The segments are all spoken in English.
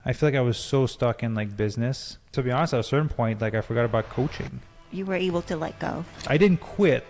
I feel like I was so stuck in like business. To be honest, at a certain point, like I forgot about coaching. You were able to let go. I didn't quit,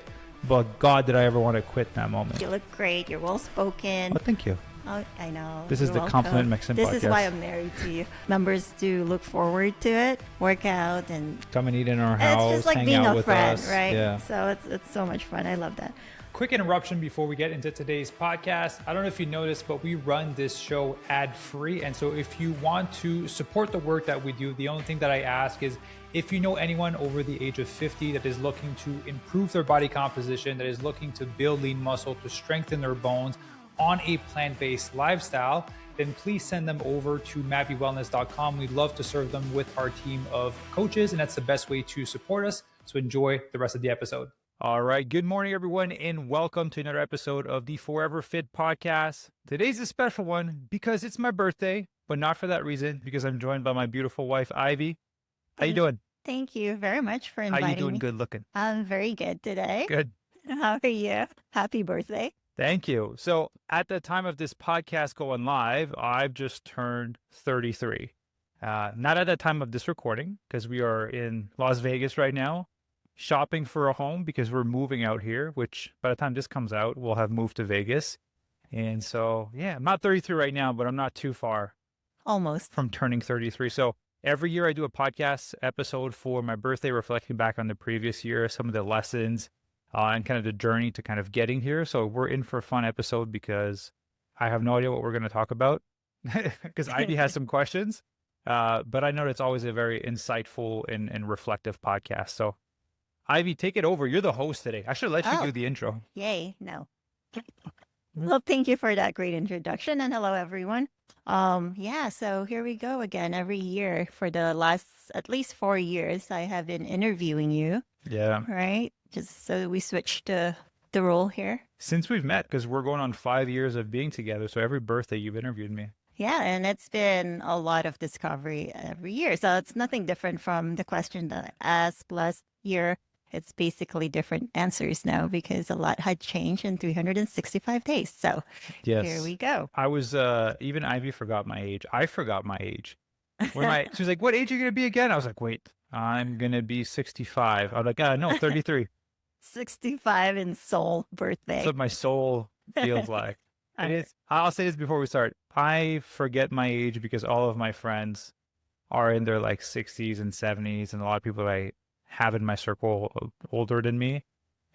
but God, did I ever want to quit in that moment. You look great. You're well spoken. Oh, thank you. Oh, I know. This is You're the welcome. Compliment Mexican This podcast. is why I'm married to you. Members do look forward to it, work out, and Come and eat in our it's house, just like hang being out a with friend, us. right? Yeah. So it's so much fun. I love that. Quick interruption before we get into today's podcast. I don't know if you noticed, but we run this show ad-free. And so if you want to support the work that we do, the only thing that I ask is if you know anyone over the age of 50 that is looking to improve their body composition, that is looking to build lean muscle, to strengthen their bones on a plant-based lifestyle, then please send them over to MaviWellness.com. We'd love to serve them with our team of coaches, and that's the best way to support us. So enjoy the rest of the episode. All right. Good morning, everyone, and welcome to another episode of the Forever Fit podcast. Today's a special one because it's my birthday, but not for that reason, because I'm joined by my beautiful wife, Ivy. How you doing? Thank you very much for inviting How you doing? me. Good looking. I'm very good today. Good. How are you? Happy birthday. Thank you. So at the time of this podcast going live, I've just turned 33. Not at the time of this recording, because we are in Las Vegas right now, shopping for a home because we're moving out here, which by the time this comes out, we'll have moved to Vegas. And so, yeah, I'm not 33 right now, but I'm not too far Almost. from turning 33. So every year I do a podcast episode for my birthday, reflecting back on the previous year, some of the lessons, and kind of the journey to kind of getting here. So we're in for a fun episode because I have no idea what we're going to talk about because Ivy has some questions. But I know it's always a very insightful and reflective podcast. So Ivy, take it over. You're the host today. I should let you do the intro. Yay. No. Well, thank you for that great introduction, and hello, everyone. So here we go again. Every year for the last at least 4 years, I have been interviewing you. Yeah. Right? Just so we switched the role here. Since we've met, because we're going on 5 years of being together. So every birthday you've interviewed me. Yeah, and it's been a lot of discovery every year. So it's nothing different from the question that I asked last year. It's basically different answers now because a lot had changed in 365 days. So Yes. Here we go. I was, even Ivy forgot my age. I forgot my age. She was like, what age are you going to be again? I was like, wait, I'm going to be 65. I was like, no, 33. 65 in soul birthday. That's what my soul feels like. It is. I'll say this before we start. I forget my age because all of my friends are in their like 60s and 70s, and a lot of people that I have in my circle older than me.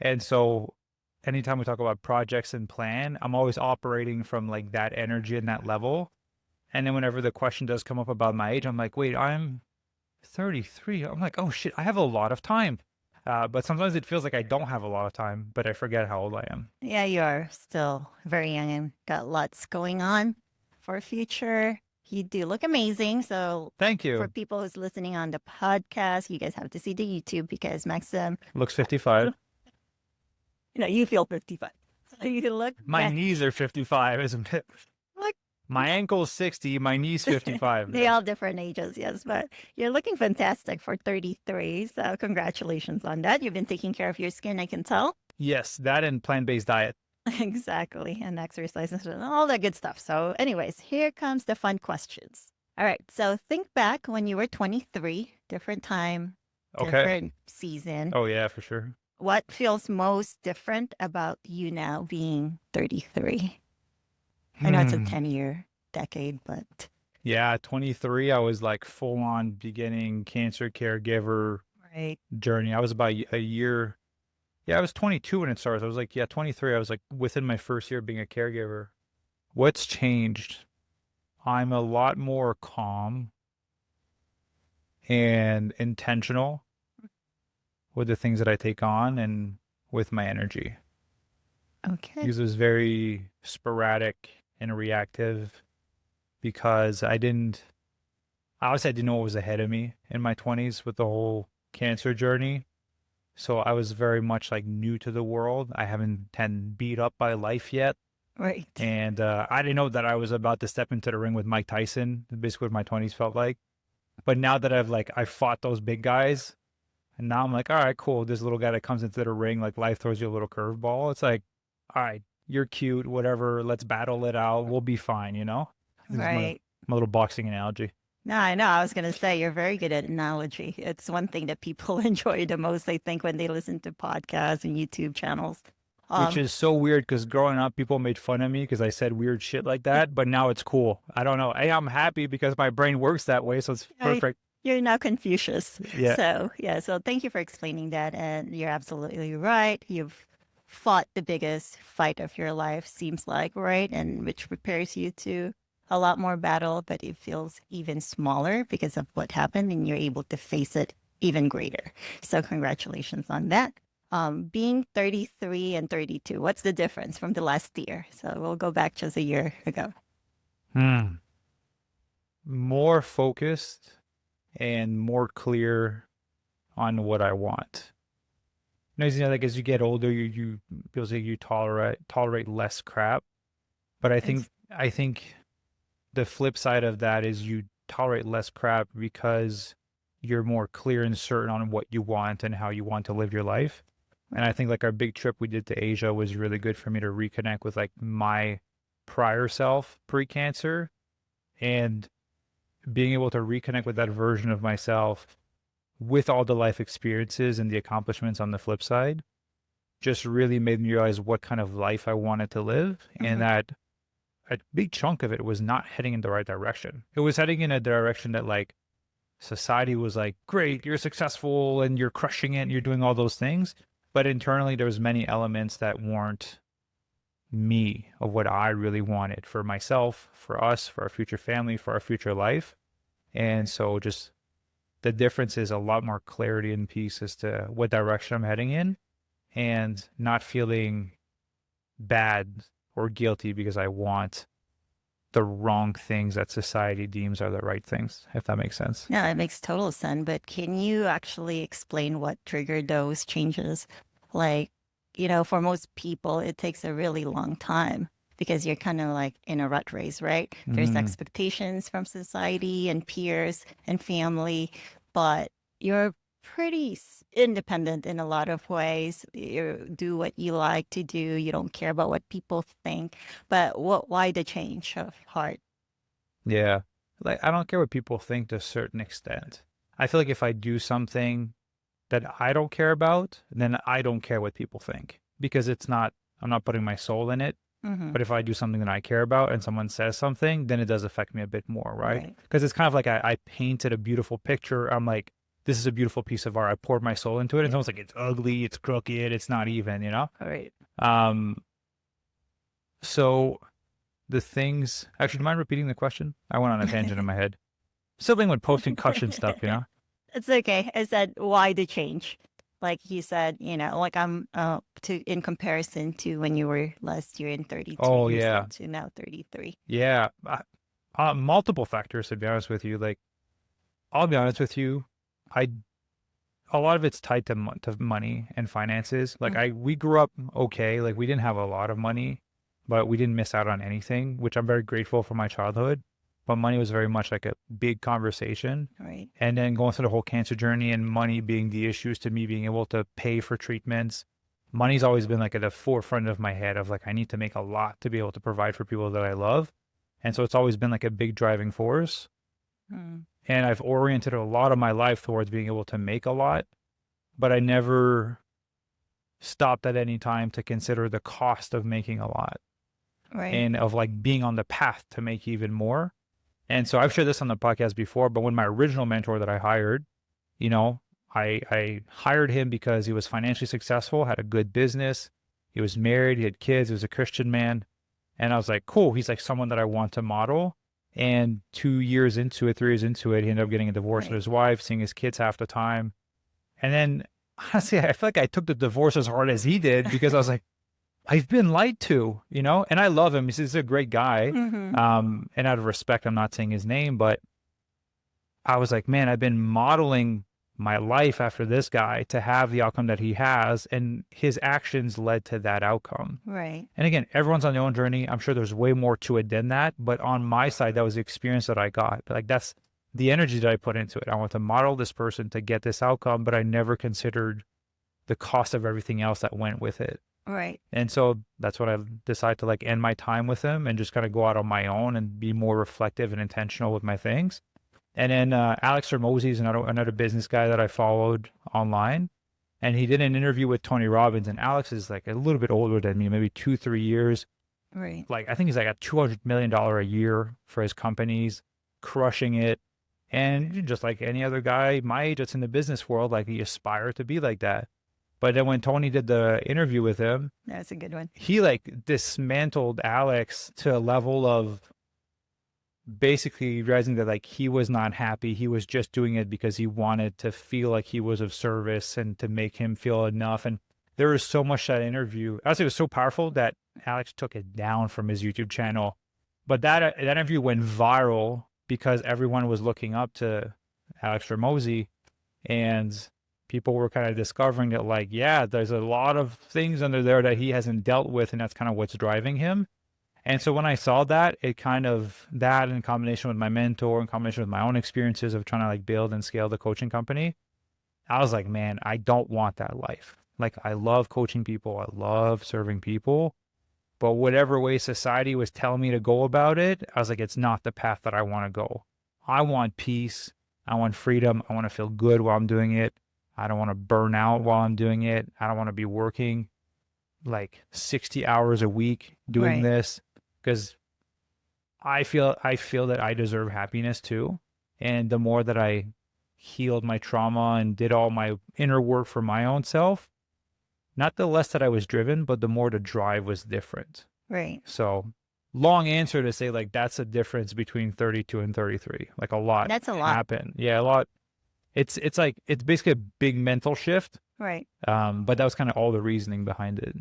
And so anytime we talk about projects and plan, I'm always operating from like that energy and that level. And then whenever the question does come up about my age, I'm like, wait, I'm 33. I'm like, oh shit, I have a lot of time. But sometimes it feels like I don't have a lot of time, but I forget how old I am. Yeah, you are still very young and got lots going on for future. You do look amazing. So Thank you. for people who's listening on the podcast, you guys have to see the YouTube because Maxim, Looks 55. you feel 55. So you look. My knees are 55, isn't it? Look. My ankle's 60, my knee's 55. They all different ages, yes, but you're looking fantastic for 33. So congratulations on that. You've been taking care of your skin, I can tell. Yes, that and plant-based diet. Exactly. And exercise and all that good stuff. So anyways, here comes the fun questions. All right. So think back when you were 23, different time, different season. Oh, yeah, for sure. What feels most different about you now being 33? I know it's a 10-year decade, but. Yeah, 23, I was like full on beginning cancer caregiver journey. I was about a year. Yeah, I was 22 when it started. I was like, 23. I was like within my first year being a caregiver. What's changed? I'm a lot more calm and intentional with the things that I take on and with my energy. Okay. Because it was very sporadic and reactive because I didn't know what was ahead of me in my 20s with the whole cancer journey. So I was very much like new to the world. I haven't been beat up by life yet. Right. And I didn't know that I was about to step into the ring with Mike Tyson, basically what my 20s felt like. But now that I fought those big guys, and now I'm like, all right, cool. This little guy that comes into the ring, like life throws you a little curveball. It's like, all right, you're cute, whatever. Let's battle it out. We'll be fine, you know? This is Right. my little boxing analogy. No, I know. I was going to say you're very good at analogy. It's one thing that people enjoy the most, I think, when they listen to podcasts and YouTube channels. Which Um, is so weird because growing up, people made fun of me because I said weird shit like that. But now it's cool. I don't know. Hey, I'm happy because my brain works that way. So it's I, perfect. you're now Confucius. Yeah. So, yeah, so thank you for explaining that. And you're absolutely right. You've fought the biggest fight of your life, seems like, right? And which prepares you to a lot more battle, but it feels even smaller because of what happened, and you're able to face it even greater. So, congratulations on that. Being 33 and 32, what's the difference from the last year? So, we'll go back just a year ago. Hmm. More focused and more clear on what I want. Like as you get older, you feels like you tolerate less crap. But It's I think the flip side of that is you tolerate less crap because you're more clear and certain on what you want and how you want to live your life. And I think like our big trip we did to Asia was really good for me to reconnect with like my prior self pre-cancer and being able to reconnect with that version of myself with all the life experiences and the accomplishments on the flip side just really made me realize what kind of life I wanted to live and mhm, that a big chunk of it was not heading in the right direction. It was heading in a direction that like society was like, great, you're successful and you're crushing it and you're doing all those things. But internally there was many elements that weren't me of what I really wanted for myself, for us, for our future family, for our future life. And so just the difference is a lot more clarity and peace as to what direction I'm heading in and not feeling bad or guilty because I want the wrong things that society deems are the right things, if that makes sense. yeah, it makes total sense. But can you actually explain what triggered those changes? Like, for most people, it takes a really long time because you're kind of like in a rut race, right? There's Mm, expectations from society and peers and family, but you're pretty independent in a lot of ways. You do what you like to do. You don't care about what people think. But why the change of heart? yeah. Like, I don't care what people think to a certain extent. I feel like if I do something that I don't care about, then I don't care what people think because I'm not putting my soul in it. Hmm. But if I do something that I care about and someone says something, then it does affect me a bit more, right? Right. Because it's kind of like I painted a beautiful picture. I'm like, this is a beautiful piece of art. I poured my soul into it. And it's almost like it's ugly, it's crooked, it's not even, you know? All right. Um, so the things actually, do you mind repeating the question? I went on a tangent in my head. Sibling with posting cushion stuff, you know? It's okay. I said, why the change? Like you said, like I'm in comparison to when you were last year in 32 Oh years yeah. old to now 33. Yeah. Multiple factors to be honest with you. Like I'll be honest with you. I a lot of it's tied to to money and finances. Like Mm, we grew up okay. Like we didn't have a lot of money, but we didn't miss out on anything, which I'm very grateful for my childhood. But money was very much like a big conversation. right. And then going through the whole cancer journey and money being the issues to me being able to pay for treatments. Money's always been like at the forefront of my head of like I need to make a lot to be able to provide for people that I love. And so it's always been like a big driving force. Mm, And I've oriented a lot of my life towards being able to make a lot, but I never stopped at any time to consider the cost of making a lot right. and of like being on the path to make even more. And so I've shared this on the podcast before, but when my original mentor that I hired, you know, I hired him because he was financially successful, had a good business, he was married, he had kids, he was a Christian man. And I was like, cool, he's like someone that I want to model. And 2 years into it, 3 years into it, he ended up getting a divorce with Right. his wife, seeing his kids half the time. And then honestly, I feel like I took the divorce as hard as he did because I was like, I've been lied to, you know, and I love him. He's a great guy. Hmm. And out of respect, I'm not saying his name, but I was like, man, I've been modeling my life after this guy to have the outcome that he has, and his actions led to that outcome. Right. And again, everyone's on their own journey. I'm sure there's way more to it than that, but on my side, that was the experience that I got. Like that's the energy that I put into it. I want to model this person to get this outcome, but I never considered the cost of everything else that went with it. Right. And so that's when I decided to like end my time with him and just kind of go out on my own and be more reflective and intentional with my things. And then Alex Hormozy is another business guy that I followed online. And he did an interview with Tony Robbins. And Alex is like a little bit older than me, maybe 2-3 years. Right. Like, I think he's like at $200 million a year for his companies, crushing it. And just like any other guy my age that's in the business world, like he aspired to be like that. But then when Tony did the interview with him, That's a good one. he like dismantled Alex to a level of basically realizing that like he was not happy. He was just doing it because he wanted to feel like he was of service and to make him feel enough. And there was so much that interview. Honestly, it was so powerful that Alex took it down from his YouTube channel. But that interview went viral because everyone was looking up to Alex Hormozy, and people were kind of discovering that, like, yeah, there's a lot of things under there that he hasn't dealt with, and that's kind of what's driving him. And so when I saw that, it kind of, that in combination with my mentor, in combination with my own experiences of trying to like build and scale the coaching company, I was like, man, I don't want that life. Like, I love coaching people. I love serving people. But whatever way society was telling me to go about it, I was like, it's not the path that I want to go. I want peace. I want freedom. I want to feel good while I'm doing it. I don't want to burn out while I'm doing it. I don't want to be working like 60 hours a week doing this, because I feel that I deserve happiness too. And the more that I healed my trauma and did all my inner work for my own self, not the less that I was driven, but the more the drive was different. Right. So long answer to say, like, that's a difference between 32 and 33. Like, a lot. That's a lot. Happened. Yeah, a lot. It's like, it's basically a big mental shift. Right. But that was kind of all the reasoning behind it.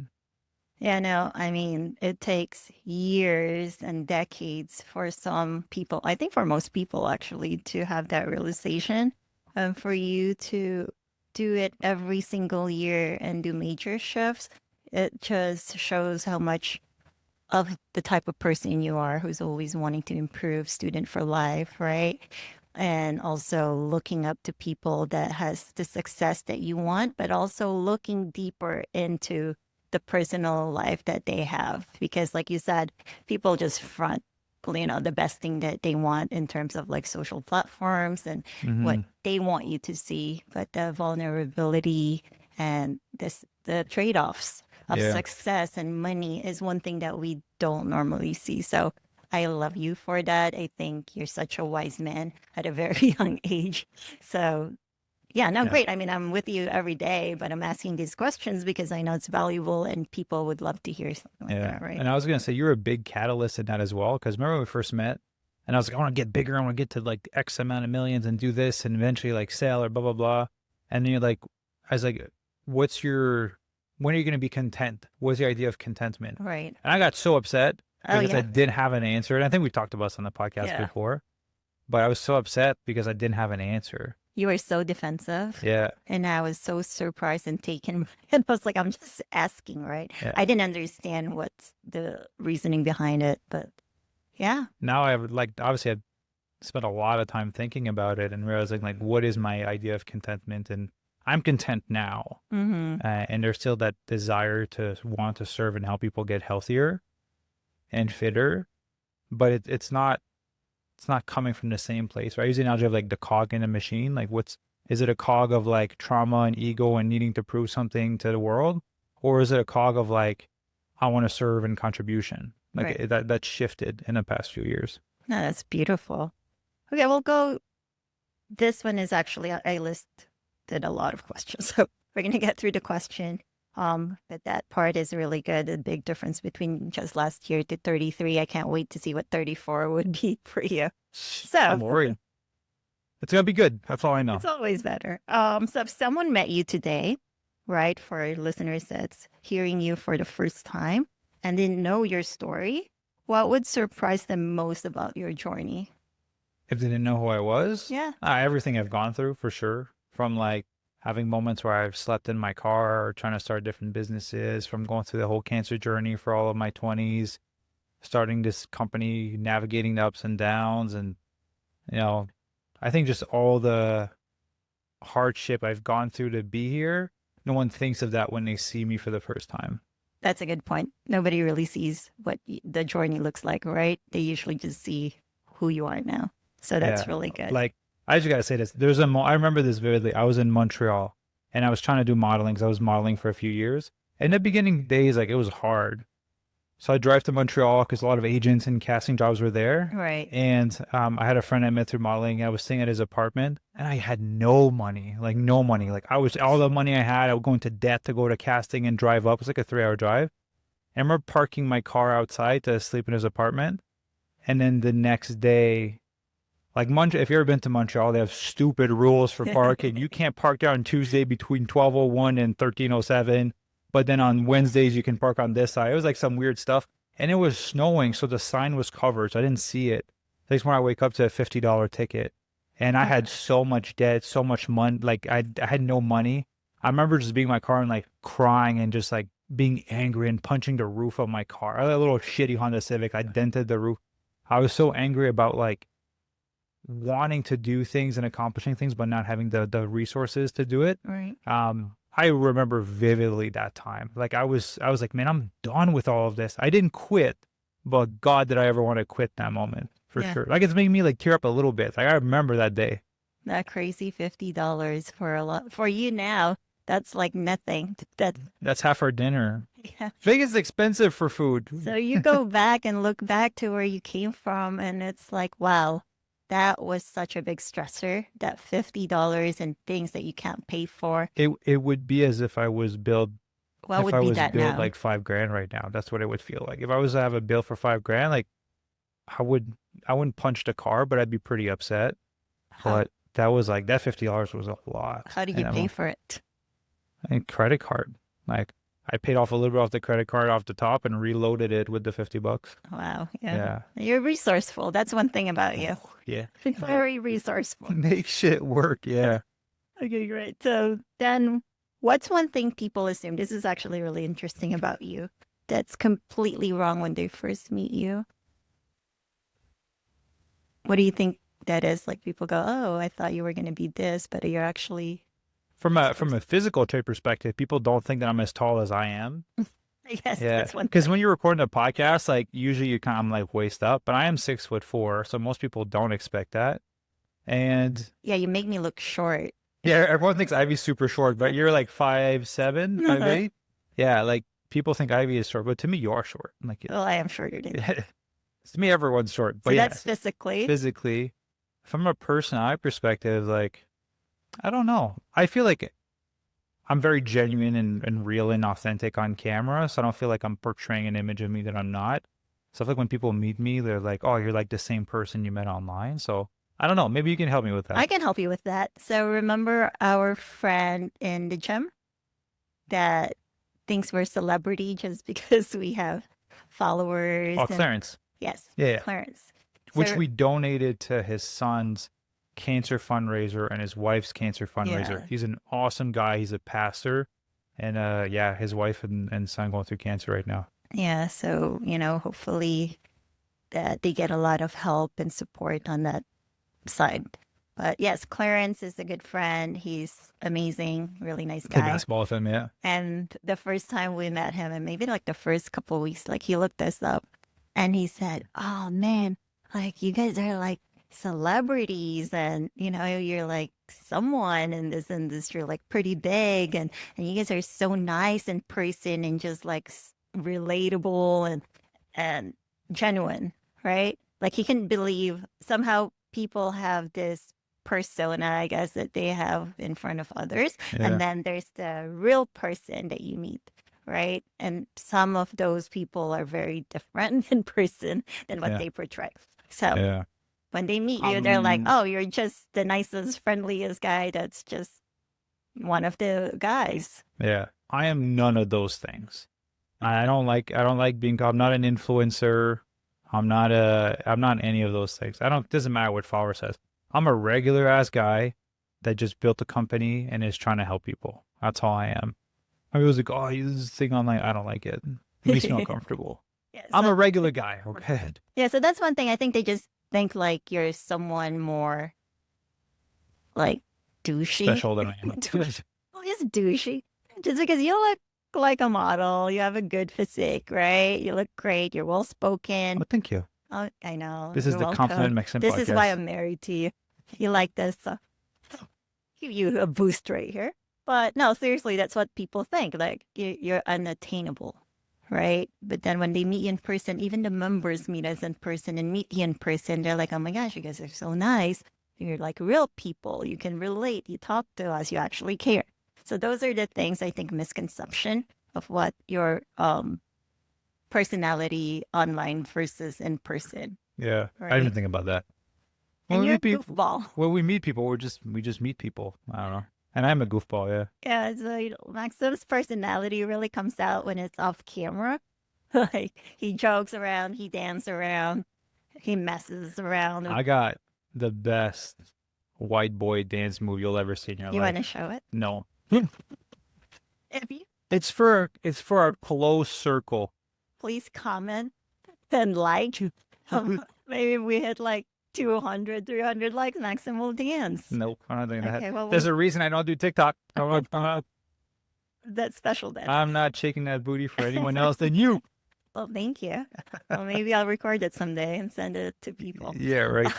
Yeah, no, I mean, it takes years and decades for some people, I think for most people actually, to have that realization. For you to do it every single year and do major shifts, it just shows how much of the type of person you are, who's always wanting to improve, student for life, right? And also looking up to people that has the success that you want, but also looking deeper into the personal life that they have. Because like you said, people just front, the best thing that they want in terms of like social platforms and what they want you to see. But the vulnerability and the trade-offs of success and money is one thing that we don't normally see. So I love you for that. I think you're such a wise man at a very young age. So yeah, no, great. I mean, I'm with you every day, but I'm asking these questions because I know it's valuable and people would love to hear something like that, right? And I was going to say, you're a big catalyst in that as well. Because remember when we first met, and I was like, I want to get bigger. I want to get to like X amount of millions and do this and eventually like sell or blah, blah, blah. And then you're like, I was like, when are you going to be content? What's the idea of contentment? Right. And I got so upset because I didn't have an answer. And I think we talked about this on the podcast before, but I was so upset because I didn't have an answer. You were so defensive. Yeah. And I was so surprised and taken. And I was like, I'm just asking, right? Yeah. I didn't understand what's the reasoning behind it, but yeah. Now I would like, obviously I've spent a lot of time thinking about it and realizing like, what is my idea of contentment? And I'm content now. And there's still that desire to want to serve and help people get healthier and fitter, but it's not coming from the same place, right? I use the analogy of like the cog in a machine. Like, is it a cog of like trauma and ego and needing to prove something to the world? Or is it a cog of like, I want to serve and contribution? Like that shifted in the past few years. No, that's beautiful. Okay, we'll go. This one is actually, I listed a lot of questions. So we're going to get through the question. But that part is really good. The big difference between just last year to 33. I can't wait to see what 34 would be for you. So I'm worried. It's going to be good. That's all I know. It's always better. So if someone met you today, right, for our listeners that's hearing you for the first time and didn't know your story, what would surprise them most about your journey? If they didn't know who I was? Yeah. Everything I've gone through, for sure. From like having moments where I've slept in my car or trying to start different businesses, from going through the whole cancer journey for all of my 20s, starting this company, navigating the ups and downs. And, I think just all the hardship I've gone through to be here, no one thinks of that when they see me for the first time. That's a good point. Nobody really sees what the journey looks like, right? They usually just see who you are now. So that's really good. Like I just gotta say this. I remember this vividly. I was in Montreal and I was trying to do modeling because I was modeling for a few years. In the beginning days, like it was hard. So I drive to Montreal because a lot of agents and casting jobs were there. Right. And I had a friend I met through modeling. I was staying at his apartment and I had no money, like no money. Like all the money I had, I would go into debt to go to casting and drive up. It was like a 3 hour drive. I remember parking my car outside to sleep in his apartment. And then the next day, like if you've ever been to Montreal, they have stupid rules for parking. You can't park there on Tuesday between 12:01 and 13:07. But then on Wednesdays, you can park on this side. It was like some weird stuff. And it was snowing, so the sign was covered, so I didn't see it. Next morning, I wake up to a $50 ticket. And I had so much debt, so much money. Like, I had no money. I remember just being in my car and, like, crying and just, like, being angry and punching the roof of my car. I had a little shitty Honda Civic. I dented the roof. I was so angry about, like, wanting to do things and accomplishing things, but not having the resources to do it. Right. I remember vividly that time. Like I was like, man, I'm done with all of this. I didn't quit, but God, did I ever want to quit that moment for sure. Like it's making me like tear up a little bit. Like I remember that day. That crazy $50 for you now. That's like nothing. That's half our dinner. Yeah. Vegas is expensive for food. So you go back and look back to where you came from, and it's like, wow, that was such a big stressor. That $50 and things that you can't pay for. It would be as if I was billed. What would be that now? Like $5,000 right now. That's what it would feel like. If I was to have a bill for $5,000, like I wouldn't punch the car, but I'd be pretty upset. But that was like that $50 was a lot. How did you pay for it? And credit card. Like I paid off a little bit off the credit card off the top and reloaded it with the $50. Wow. Yeah. You're resourceful. That's one thing about you. Yeah. Very resourceful. Make shit work. Yeah. Okay, great. So then what's one thing people assume? This is actually really interesting about you that's completely wrong when they first meet you. What do you think that is? Like people go, oh, I thought you were going to be this, but you're actually... From a physical trait perspective, people don't think that I'm as tall as I am. Yes, that's one thing. Because when you're recording a podcast, like usually you kind of like waist up, but I am 6'4", so most people don't expect that. And yeah, you make me look short. Yeah, everyone thinks Ivy's super short, but you're like 5'7", 5'8". Yeah, like people think Ivy is short, but to me you are short. Like, well, I am shorter than you. To me, everyone's short. But so that's physically. Physically, from a personality perspective, like. I don't know. I feel like I'm very genuine and real and authentic on camera, so I don't feel like I'm portraying an image of me that I'm not. So I feel like when people meet me, they're like, oh, you're like the same person you met online. So I don't know. Maybe you can help me with that. I can help you with that. So remember our friend in the gym that thinks we're celebrity just because we have followers? Oh, Clarence. Yes. Yeah. Clarence. Which we donated to his son's cancer fundraiser and his wife's cancer fundraiser. Yeah. He's an awesome guy. He's a pastor. And his wife and son going through cancer right now. Yeah. So, hopefully that they get a lot of help and support on that side. But yes, Clarence is a good friend. He's amazing, really nice guy. Play basketball with him, yeah. And the first time we met him, and maybe like the first couple of weeks, like he looked us up and he said, oh man, like you guys are like celebrities and you're like someone in this industry, like pretty big, and you guys are so nice in person and just like relatable and genuine, right? Like he can believe somehow people have this persona, I guess, that they have in front of others, and then there's the real person that you meet, right? And some of those people are very different in person than what they portray. So when they meet you, they're like, oh, you're just the nicest, friendliest guy. That's just one of the guys. Yeah. I am none of those things. I don't like being called, I'm not an influencer. I'm not any of those things. Doesn't matter what follower says. I'm a regular ass guy that just built a company and is trying to help people. That's all I am. I was like, oh, you this thing online. I don't like it. It makes me uncomfortable. I'm a regular guy. Okay. Yeah. So that's one thing. I think they just think like you're someone more like douchey. Special than I am. Well, it's douchey. Just because you look like a model, you have a good physique, right? You look great. You're well spoken. Oh, thank you. Oh, I know. This is the Confident Mexican This podcast. is why I'm married to you. You like this? Give you a boost right here. But no, seriously, that's what people think. Like you're unattainable, right? But then when they meet you in person, even the members meet us in person and meet you in person, they're like, "Oh my gosh, you guys are so nice. You're like real people. You can relate. You talk to us. You actually care." So those are the things I think misconception of what your personality online versus in person, Yeah, I didn't right? even think about that. When And we you're a meet people, goofball. when we meet people, we just meet people. I don't know. And I'm a goofball, yeah. Yeah, so Maxim's personality really comes out when it's off camera. Like he jokes around, he dances around, he messes around. I got the best white boy dance move you'll ever see in your You want to life. show it? No. If you It's for our close circle. please comment and like. Maybe we hit like 200, 300 likes, Maxim will dance. Nope, I'm not doing that. Okay, well, There's a reason I don't do TikTok. that's special then. I'm not shaking that booty for anyone else than you. Well, thank you. Well, maybe I'll record it someday and send it to people. Yeah, right.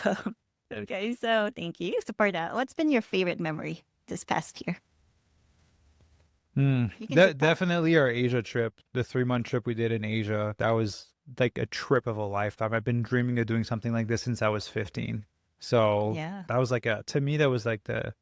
Okay, so thank you. Support that. What's been your favorite memory this past year? You can take that. Definitely our Asia trip, the 3-month trip we did in Asia. That was like a trip of a lifetime. I've been dreaming of doing something like this since I was 15. So Yeah. that was like to me, that was like the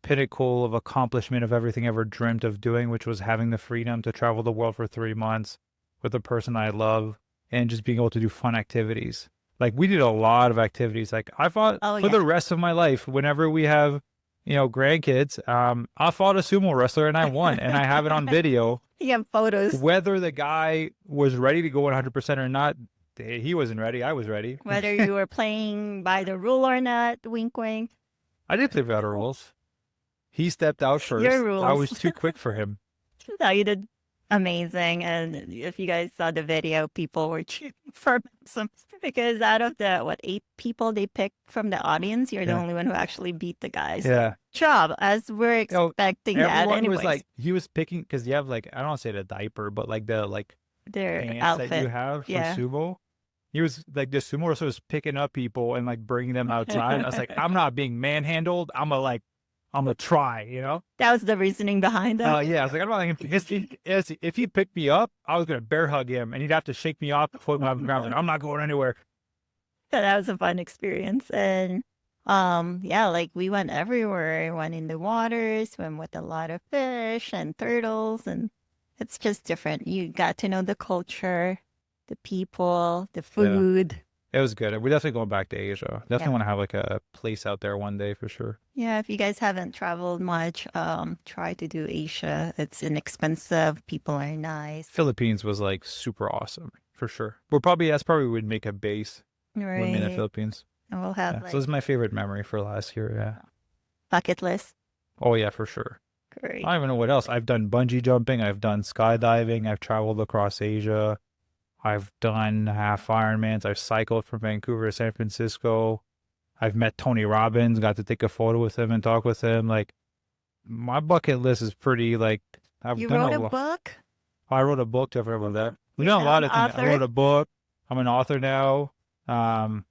pinnacle of accomplishment of everything I ever dreamt of doing, which was having the freedom to travel the world for 3 months with a person I love and just being able to do fun activities. Like we did a lot of activities. Like I thought for the rest of my life, whenever we have, grandkids, I fought a sumo wrestler and I won, and I have it on video. You have photos. Whether the guy was ready to go 100% or not, he wasn't ready. I was ready. Whether you were playing by the rule or not, wink, wink. I did play by the rules. He stepped out first. Your rules. I was too quick for him. No, you did amazing. And if you guys saw the video, people were cheering for some because out of the 8 people they picked from the audience, you're the only one who actually beat the guys. Yeah. Job, as we're expecting that. Everyone Anyways, was like, he was picking, because you have like, I don't want to say the diaper, but like the their pants outfit that you have for sumo. He was like, the sumo wrestler was picking up people and like bringing them outside. I was like, I'm not being manhandled. I'm gonna try, That was the reasoning behind that. Oh yeah, I was like, I'm not if he picked me up, I was gonna bear hug him, and he'd have to shake me off before me off the ground. Like, I'm not going anywhere. Yeah, that was a fun experience, and like we went everywhere. Went in the water, swim with a lot of fish and turtles, and it's just different. You got to know the culture, the people, the food. Yeah. It was good. We're definitely going back to Asia. Definitely want to have like a place out there one day for sure. Yeah, if you guys haven't traveled much, try to do Asia. It's inexpensive. People are nice. Philippines was like super awesome for sure. That's probably would make a base when we're in the Philippines. And we'll have so this is my favorite memory for last year. Yeah. Bucket list. Oh yeah, for sure. Great. I don't even know what else. I've done bungee jumping. I've done skydiving. I've traveled across Asia. I've done half Ironmans. I've cycled from Vancouver to San Francisco. I've met Tony Robbins, got to take a photo with him and talk with him. Like, my bucket list is pretty, like, You wrote a book? Oh, I wrote a book. I've heard about that. We've done a lot of things. I wrote a book. I'm an author now. Yeah,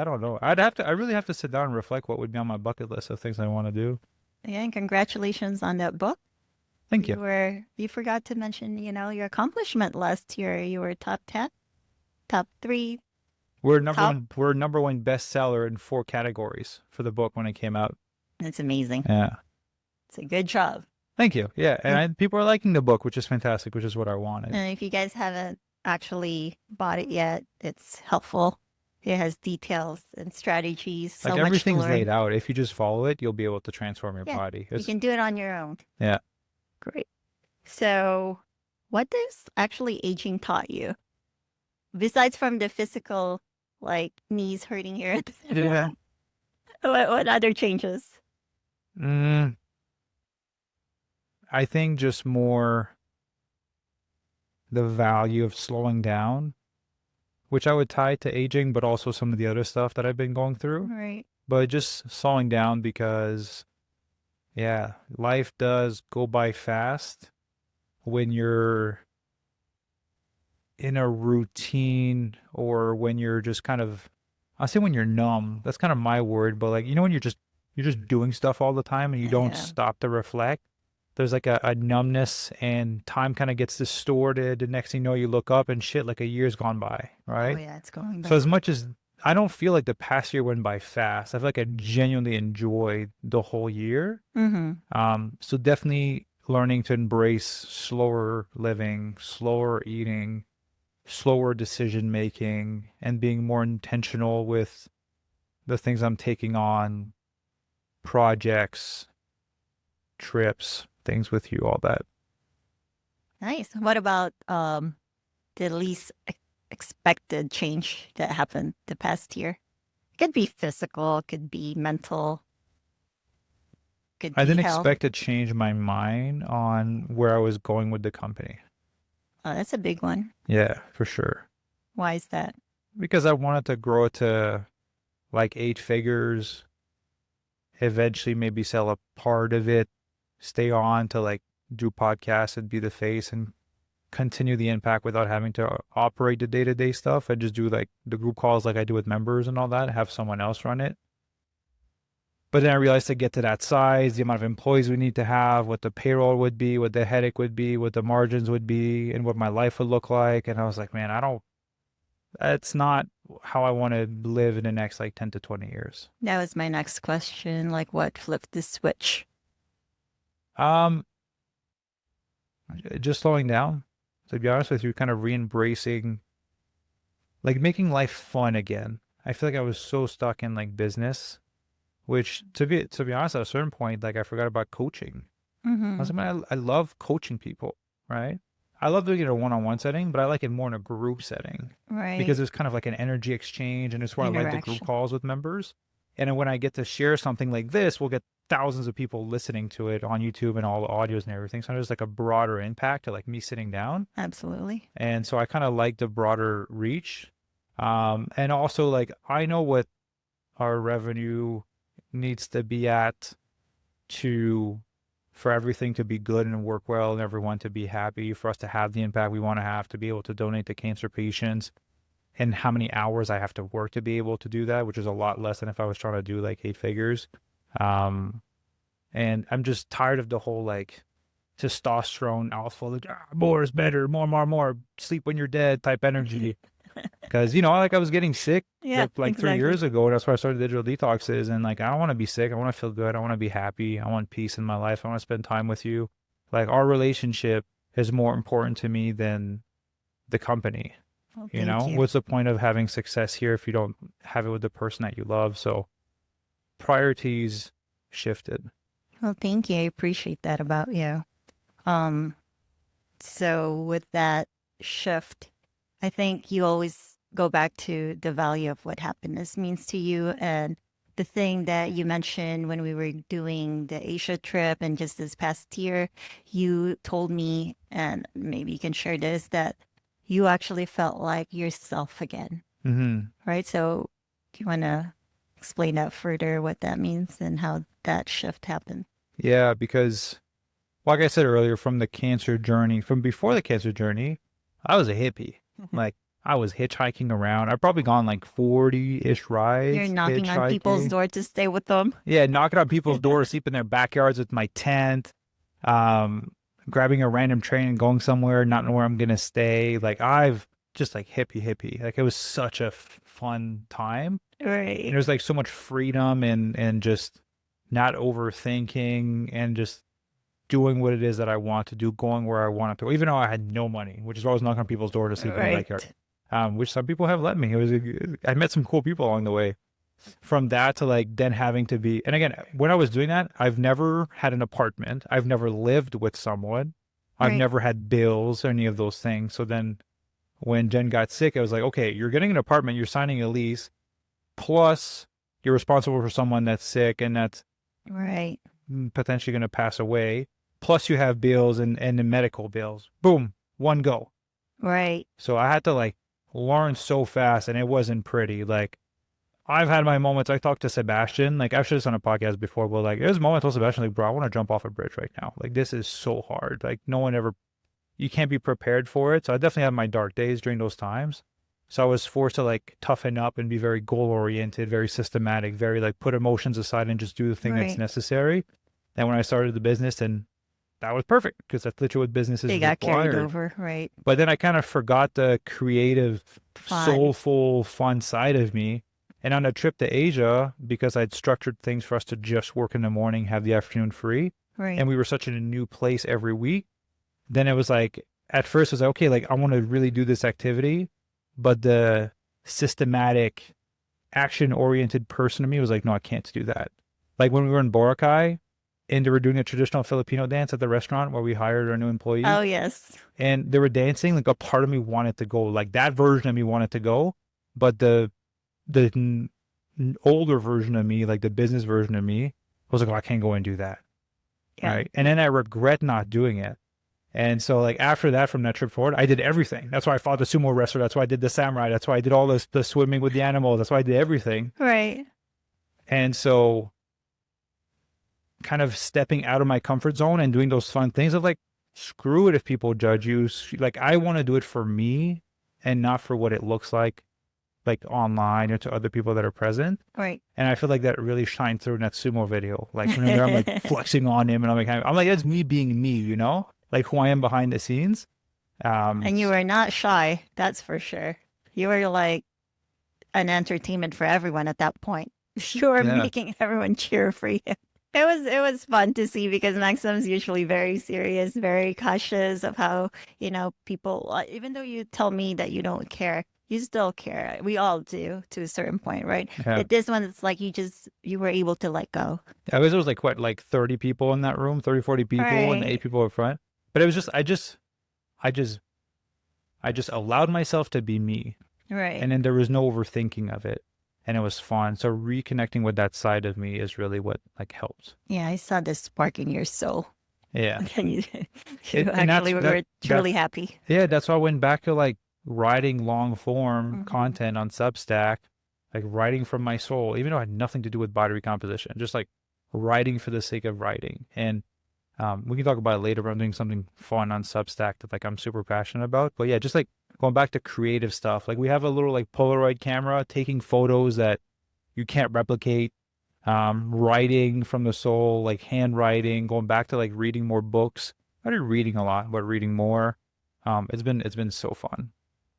I don't know. I really have to sit down and reflect what would be on my bucket list of things I want to do. Yeah, and congratulations on that book. Thank you. You forgot to mention, your accomplishment last year. You were top 10, top 3. We're number one bestseller in 4 categories for the book when it came out. That's amazing. Yeah. It's a good job. Thank you. Yeah, and people are liking the book, which is fantastic, which is what I wanted. And if you guys haven't actually bought it yet, it's helpful. It has details and strategies. So like everything's laid out. If you just follow it, you'll be able to transform your body. You can do it on your own. Yeah. Great. So what does actually aging taught you? Besides from the physical, like knees hurting here. Yeah. What other changes? I think just more the value of slowing down, which I would tie to aging, but also some of the other stuff that I've been going through. Right. But just slowing down because, life does go by fast when you're in a routine or when you're just kind of I'll say when you're numb, that's kind of my word, but like, when you're just doing stuff all the time and you don't Yeah. stop to reflect, there's like a numbness and time kind of gets distorted. The next thing you know, you look up and shit, like a year's gone by, Oh right? yeah, it's going So by. as much as I don't feel like the past year went by fast, I feel like I genuinely enjoyed the whole year. Mm-hmm. So definitely learning to embrace slower living, slower eating, slower decision making, and being more intentional with the things I'm taking on, projects, trips, things with you, all that. Nice. What about the least expected change that happened the past year? It could be physical, could be mental, could I be didn't health. expect to change my mind on where I was going with the company. Oh, that's a big one. Yeah, for sure. Why is that? Because I wanted to grow it to like 8 figures, eventually maybe sell a part of it, stay on to like do podcasts and be the face and continue the impact without having to operate the day-to-day stuff. I just do like the group calls like I do with members and all that, have someone else run it. But then I realized to get to that size, the amount of employees we need to have, what the payroll would be, what the headache would be, what the margins would be, and what my life would look like. And I was like, man, that's not how I want to live in the next like 10 to 20 years. That was my next question. Like, what flipped the switch? Um, just slowing down. To be honest with you, kind of re-embracing, like making life fun again. I feel like I was so stuck in like business, which to be honest, at a certain point, like I forgot about coaching. I Mm-hmm. was like, man, I love coaching people, right? I love doing it in a one-on-one setting, but I like it more in a group setting because Right. there's kind of like an energy exchange, and it's why I like the group Interaction. calls with members. And then when I get to share something like this, we'll get thousands of people listening to it on YouTube and all the audios and everything. So there's like a broader impact to like me sitting down. Absolutely. And so I kind of like the broader reach. And also like I know what our revenue needs to be at to for everything to be good and work well and everyone to be happy, for us to have the impact we want to have, to be able to donate to cancer patients, and how many hours I have to work to be able to do that, which is a lot less than if I was trying to do like 8 figures. Um, and I'm just tired of the whole like testosterone alpha, like more is better, more, sleep when you're dead type energy. Because like I was getting sick Yeah, like 3 years exactly. ago, and that's why I started digital detoxes. And like I don't want to be sick. I want to feel good. I want to be happy. I want peace in my life. I want to spend time with you. Like our relationship is more important to me than the company. Well, thank you. What's the point of having success here if you don't have it with the person that you love? So priorities shifted. Well, thank you. I appreciate that about you. Um, so with that shift, I think you always go back to the value of what happiness means to you. And the thing that you mentioned when we were doing the Asia trip and just this past year, you told me, and maybe you can share this, that you actually felt like yourself again, Hmm. right? So do you want to explain that further, what that means and how that shift happened? Yeah, because like I said earlier, from the cancer journey, from before the cancer journey, I was a hippie. Like I was hitchhiking around. I've probably gone like 40-ish You're rides knocking on people's hitchhiking. door to stay with them. Yeah, knocking on people's doors, sleep in their backyards with my tent, um, grabbing a random train and going somewhere, not knowing where I'm gonna stay. Like I've just like hippie. Like it was such a fun time. And Right. there's like so much freedom and just not overthinking and just doing what it is that I want to do, going where I wanted to, even though I had no money, which is why I was knocking on people's door to sleep in the backyard, Right. which some people have let me. I met some cool people along the way. From that to like then having to be, and again, when I was doing that, I've never had an apartment. I've never lived with someone. I've Right. never had bills or any of those things. So then when Jen got sick, I was like, okay, you're getting an apartment, you're signing a lease, plus you're responsible for someone that's sick and that's Right. potentially going to pass away. Plus you have bills and the medical bills. Boom, one go. Right. So I had to like learn so fast and it wasn't pretty. Like I've had my moments. I talked to Sebastian. Like I've shared this on a podcast before, but like there's moments with Sebastian like, bro, I want to jump off a bridge right now. Like this is so hard. Like no one ever you can't be prepared for it. So I definitely have my dark days during those times. So I was forced to like toughen up and be very goal oriented, very systematic, very like put emotions aside and just do the thing that's Right. necessary. And when I started the business, and that was perfect because that's literally what business is They got carried required. over, right? But then I kind of forgot the creative, Fun. soulful, fun side of me. And on a trip to Asia, because I'd structured things for us to just work in the morning, have the afternoon free, Right. and we were such in a new place every week, then it was like, at first it was like, okay, like I want to really do this activity, but the systematic, action-oriented person in me was like, no, I can't do that. Like when we were in Boracay, and they were doing a traditional Filipino dance at the restaurant where we hired our new employee, Oh, yes. and they were dancing, like a part of me wanted to go, like that version of me wanted to go, but the older version of me, like the business version of me, was like, oh, I can't go and do that. Yeah. Right. And then I regret not doing it. And so like after that, from that trip forward, I did everything. That's why I fought the sumo wrestler. That's why I did the samurai. That's why I did all this, the swimming with the animals. That's why I did everything. Right. And so kind of stepping out of my comfort zone and doing those fun things of like, screw it if people judge you. Like I want to do it for me and not for what it looks like online or to other people that are present. Right. And I feel like that really shined through in that sumo video. Like whenever I'm like flexing on him and I'm like, that's me being me, you know, like who I am behind the scenes. And you were not shy, that's for sure. You were like an entertainment for everyone at that point. You were Yeah. making everyone cheer for you. It was fun to see because Maxim's usually very serious, very cautious of how, people, even though you tell me that you don't care, you still care. We all do to a certain point, right? Yeah. But this one, it's like you were able to let go. I was, there was like what, like 30 people in that room, 30, 40 people and 8 Right. people up front. But it was just, I just allowed myself to be me. Right. And then there was no overthinking of it. And it was fun. So reconnecting with that side of me is really what like helps. Yeah, I saw this spark in your soul. Yeah. And you And actually were truly happy. Yeah, that's why I went back to like writing long form Mhm. content on Substack, like writing from my soul, even though it had nothing to do with body recomposition, just like writing for the sake of writing. And we can talk about it later, but I'm doing something fun on Substack that like I'm super passionate about. But yeah, just like going back to creative stuff. Like we have a little like Polaroid camera taking photos that you can't replicate, writing from the soul, like handwriting, going back to like reading more books. I did reading a lot, but reading more. It's been so fun.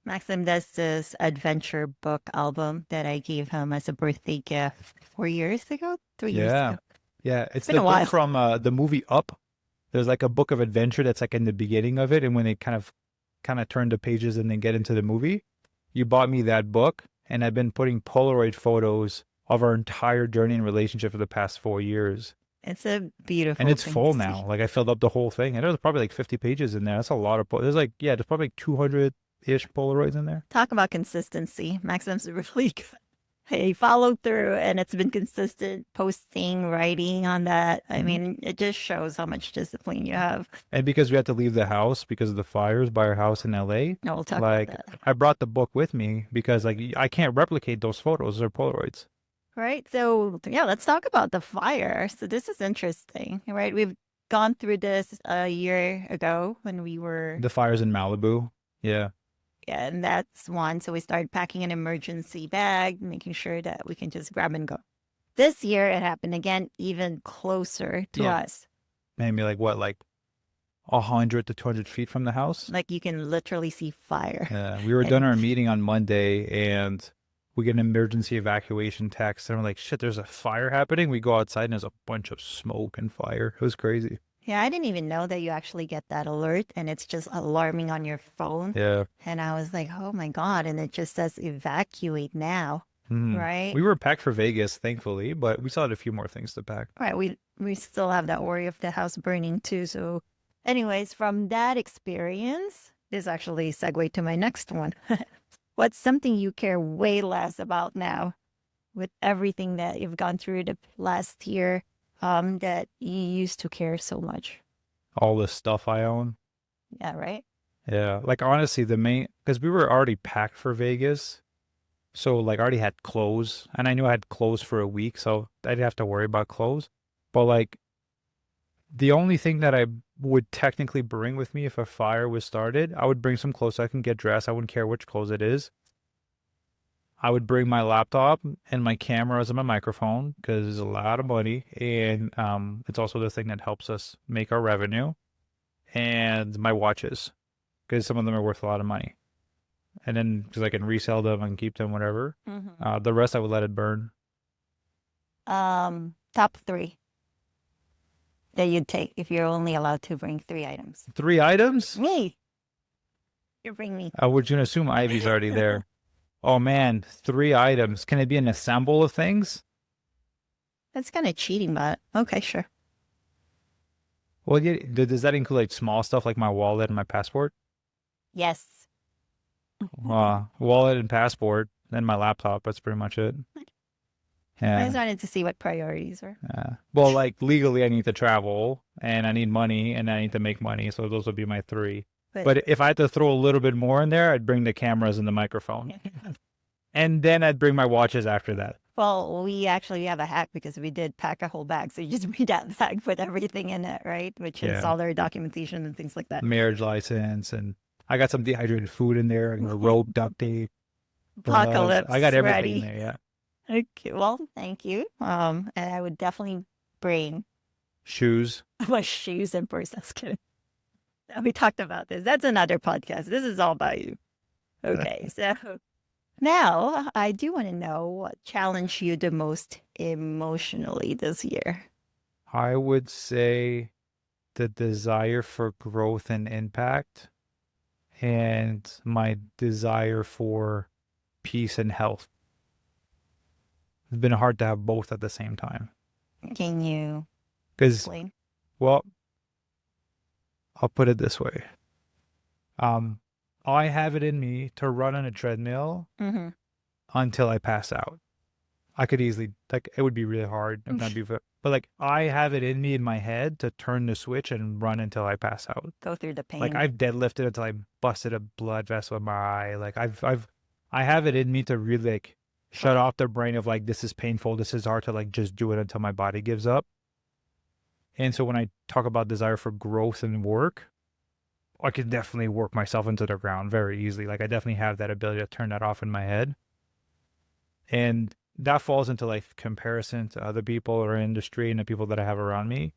Maxim does this adventure book album that I gave him as a birthday gift 4 years ago, 3 years Yeah. ago. Yeah. It's Been the a book while. from the movie Up. There's like a book of adventure that's like in the beginning of it, and when they kind of turn the pages and then get into the movie, you bought me that book, and I've been putting Polaroid photos of our entire journey and relationship for the past 4 years. It's a beautiful And it's thing full to now. see. Like I filled up the whole thing, and there's probably like 50 pages in there. That's a lot of there's like, yeah, there's probably like 200-ish Polaroids in there. Talk about consistency. Maxim's really good. He followed through and it's been consistent posting, writing on that. I mean, it just shows how much discipline you have. And because we had to leave the house because of the fires by our house in LA, No, we'll talk like about that. I brought the book with me because like I can't replicate those photos. They're Polaroids. Right. So, yeah, let's talk about the fire. So, this is interesting, right? We've gone through this a year ago when we were, The fires in Malibu. Yeah. yeah, and that's one. So, we started packing an emergency bag, making sure that we can just grab and go. This year, it happened again, even closer to Yeah. us. Maybe like what, like 100 to 200 feet from the house. Like, you can literally see fire. Yeah. We were done our meeting on Monday, and we get an emergency evacuation text, and we're like, shit, there's a fire happening. We go outside, and there's a bunch of smoke and fire. It was crazy. Yeah, I didn't even know that you actually get that alert and it's just alarming on your phone. Yeah. And I was like, oh my God. And it just says evacuate now, right? We were packed for Vegas, thankfully, but we still had a few more things to pack. Right. We still have that worry of the house burning too. So, anyways, from that experience, this actually segue to my next one. What's something you care way less about now with everything that you've gone through the last year, that you used to care so much? All the stuff I own. Yeah, right? Yeah. Like honestly, because we were already packed for Vegas. So like I already had clothes, and I knew I had clothes for a week, so I didn't have to worry about clothes. But like the only thing that I would technically bring with me if a fire was started, I would bring some clothes so I can get dressed. I wouldn't care which clothes it is. I would bring my laptop and my cameras and my microphone because it's a lot of money, and it's also the thing that helps us make our revenue, and my watches because some of them are worth a lot of money. And then because I can resell them and keep them, whatever. The rest I would let it burn. Top three that you'd take if you're only allowed to bring 3 items. 3 items? Me. You bring me. I would assume Ivy's already there. Oh man, 3 items. Can it be an assemble of things? That's kind of cheating, but okay, sure. Well, yeah, does that include like small stuff like my wallet and my passport? Yes. Wallet and passport, then my laptop. That's pretty much it. I just Yeah. wanted to see what priorities are. Well, like legally, I need to travel and I need money and I need to make money. So those would be my 3. But if I had to throw a little bit more in there, I'd bring the cameras and the microphone. And then I'd bring my watches after that. Well, we actually have a hack because we did pack a whole bag. So you just read that bag, put everything in it, right? Which is all their documentation and things like that. Marriage license, and I got some dehydrated food in there, and a rope, duct tape. Apocalypse. I got everything ready. in there, yeah. Okay, well, thank you. And I would definitely bring Shoes. my shoes and purse. That's kidding. We talked about this. That's another podcast. This is all about you. Okay, so now I do want to know what challenged you the most emotionally this year. I would say the desire for growth and impact, and my desire for peace and health. It's been hard to have both at the same time. Can you Because, explain? well, I'll put it this way. I have it in me to run on a treadmill Mm-hmm. until I pass out. I could easily, like, it would be really hard if not be, but like, I have it in me in my head to turn the switch and run until I pass out. Go through the pain. Like, I've deadlifted until I busted a blood vessel in my eye. Like, I have it in me to really like shut off the brain of like, this is painful, this is hard, to like just do it until my body gives up. And so when I talk about desire for growth and work, I can definitely work myself into the ground very easily. Like, I definitely have that ability to turn that off in my head. And that falls into like comparison to other people or industry and the people that I have around me.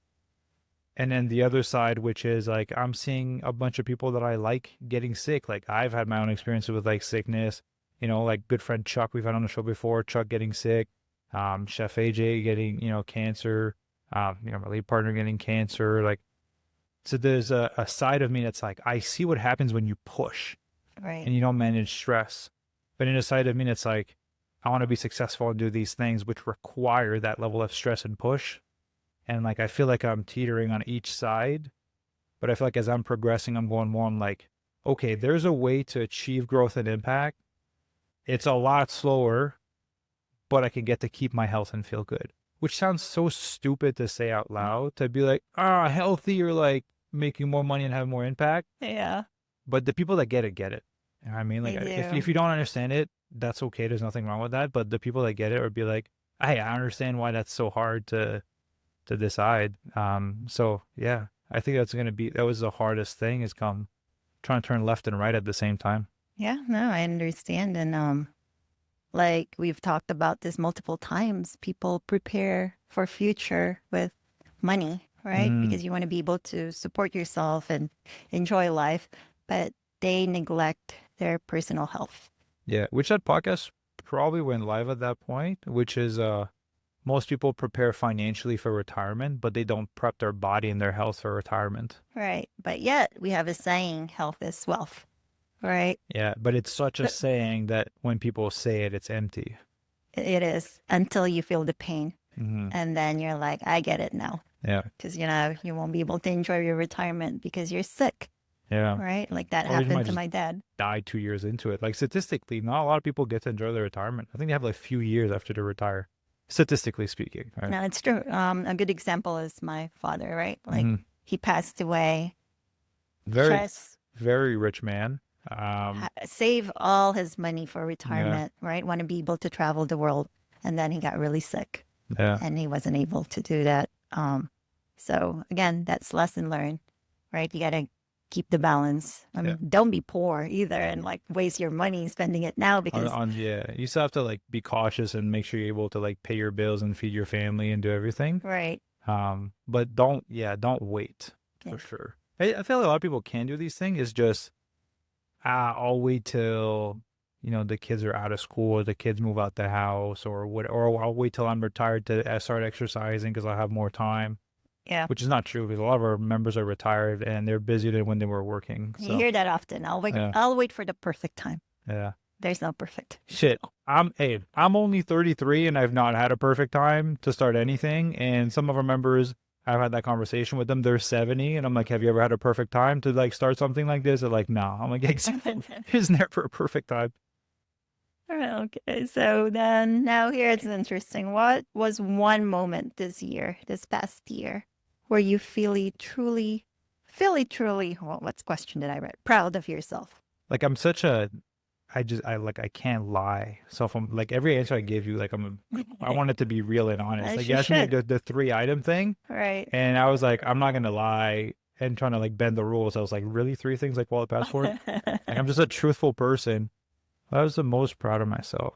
And then the other side, which is like, I'm seeing a bunch of people that I like getting sick. Like, I've had my own experiences with like sickness, you know, like good friend Chuck, we've had on the show before, Chuck getting sick, Chef AJ getting, cancer, my lead partner getting cancer. Like, so there's a side of me that's like, I see what happens when you push right. and you don't manage stress. But in a side of me that's like, I want to be successful and do these things which require that level of stress and push. And like, I feel like I'm teetering on each side, but I feel like as I'm progressing, I'm going more, I'm like, okay, there's a way to achieve growth and impact. It's a lot slower, but I can get to keep my health and feel good, which sounds so stupid to say out loud, to be like, healthy or like making more money and have more impact. Yeah. But the people that get it, get it. You know what I mean? Like, if you don't understand it, that's okay. There's nothing wrong with that. But the people that get it would be like, hey, I understand why that's so hard to decide. So yeah, I think that was the hardest thing, is trying to turn left and right at the same time. Yeah, no, I understand. And like we've talked about this multiple times, people prepare for future with money, right? Because you want to be able to support yourself and enjoy life, but they neglect their personal health. Yeah, which that podcast probably went live at that point, which is most people prepare financially for retirement, but they don't prep their body and their health for retirement. Right. But yet we have a saying, health is wealth, right? Yeah, but it's such a saying that when people say it, it's empty. It is, until you feel the pain. Mm-hmm. And then you're like, I get it now. Yeah. Because, you won't be able to enjoy your retirement because you're sick. Yeah. Right? Like that happened to my dad. Died 2 years into it. Like, statistically, not a lot of people get to enjoy their retirement. I think they have like a few years after they retire, statistically speaking. Right? No, it's true. A good example is my father, right? Like he passed away. Very rich man. Save all his money for retirement, right? Want to be able to travel the world. And then he got really sick. Yeah. And he wasn't able to do that. So again, that's lesson learned, right? You got to keep the balance. I mean, don't be poor either and like waste your money spending it now because you still have to like be cautious and make sure you're able to like pay your bills and feed your family and do everything. right. But don't wait for sure. I feel like a lot of people can do these things. It's just I'll wait till the kids are out of school, or the kids move out the house, or what, or I'll wait till I'm retired to start exercising because I'll have more time. Yeah. Which is not true because a lot of our members are retired and they're busier than when they were working. So. You hear that often. I'll wait for the perfect time. Yeah. There's no perfect. Shit. I'm only 33 and I've not had a perfect time to start anything. And some of our members, I've had that conversation with them. They're 70 and I'm like, have you ever had a perfect time to like start something like this? They're like, no. I'm like, there's never a perfect time. Okay, so then now here it's interesting. What was one moment this past year, where you feel truly, well, what question did I write? Proud of yourself? Like I'm such a, I can't lie. So if I'm like every answer I give you, like I want it to be real and honest. Like you asked me the 3-item thing. Right. And I was like, I'm not going to lie and trying to like bend the rules. I was like, really 3 things like wallet passport? Like I'm just a truthful person. I was the most proud of myself.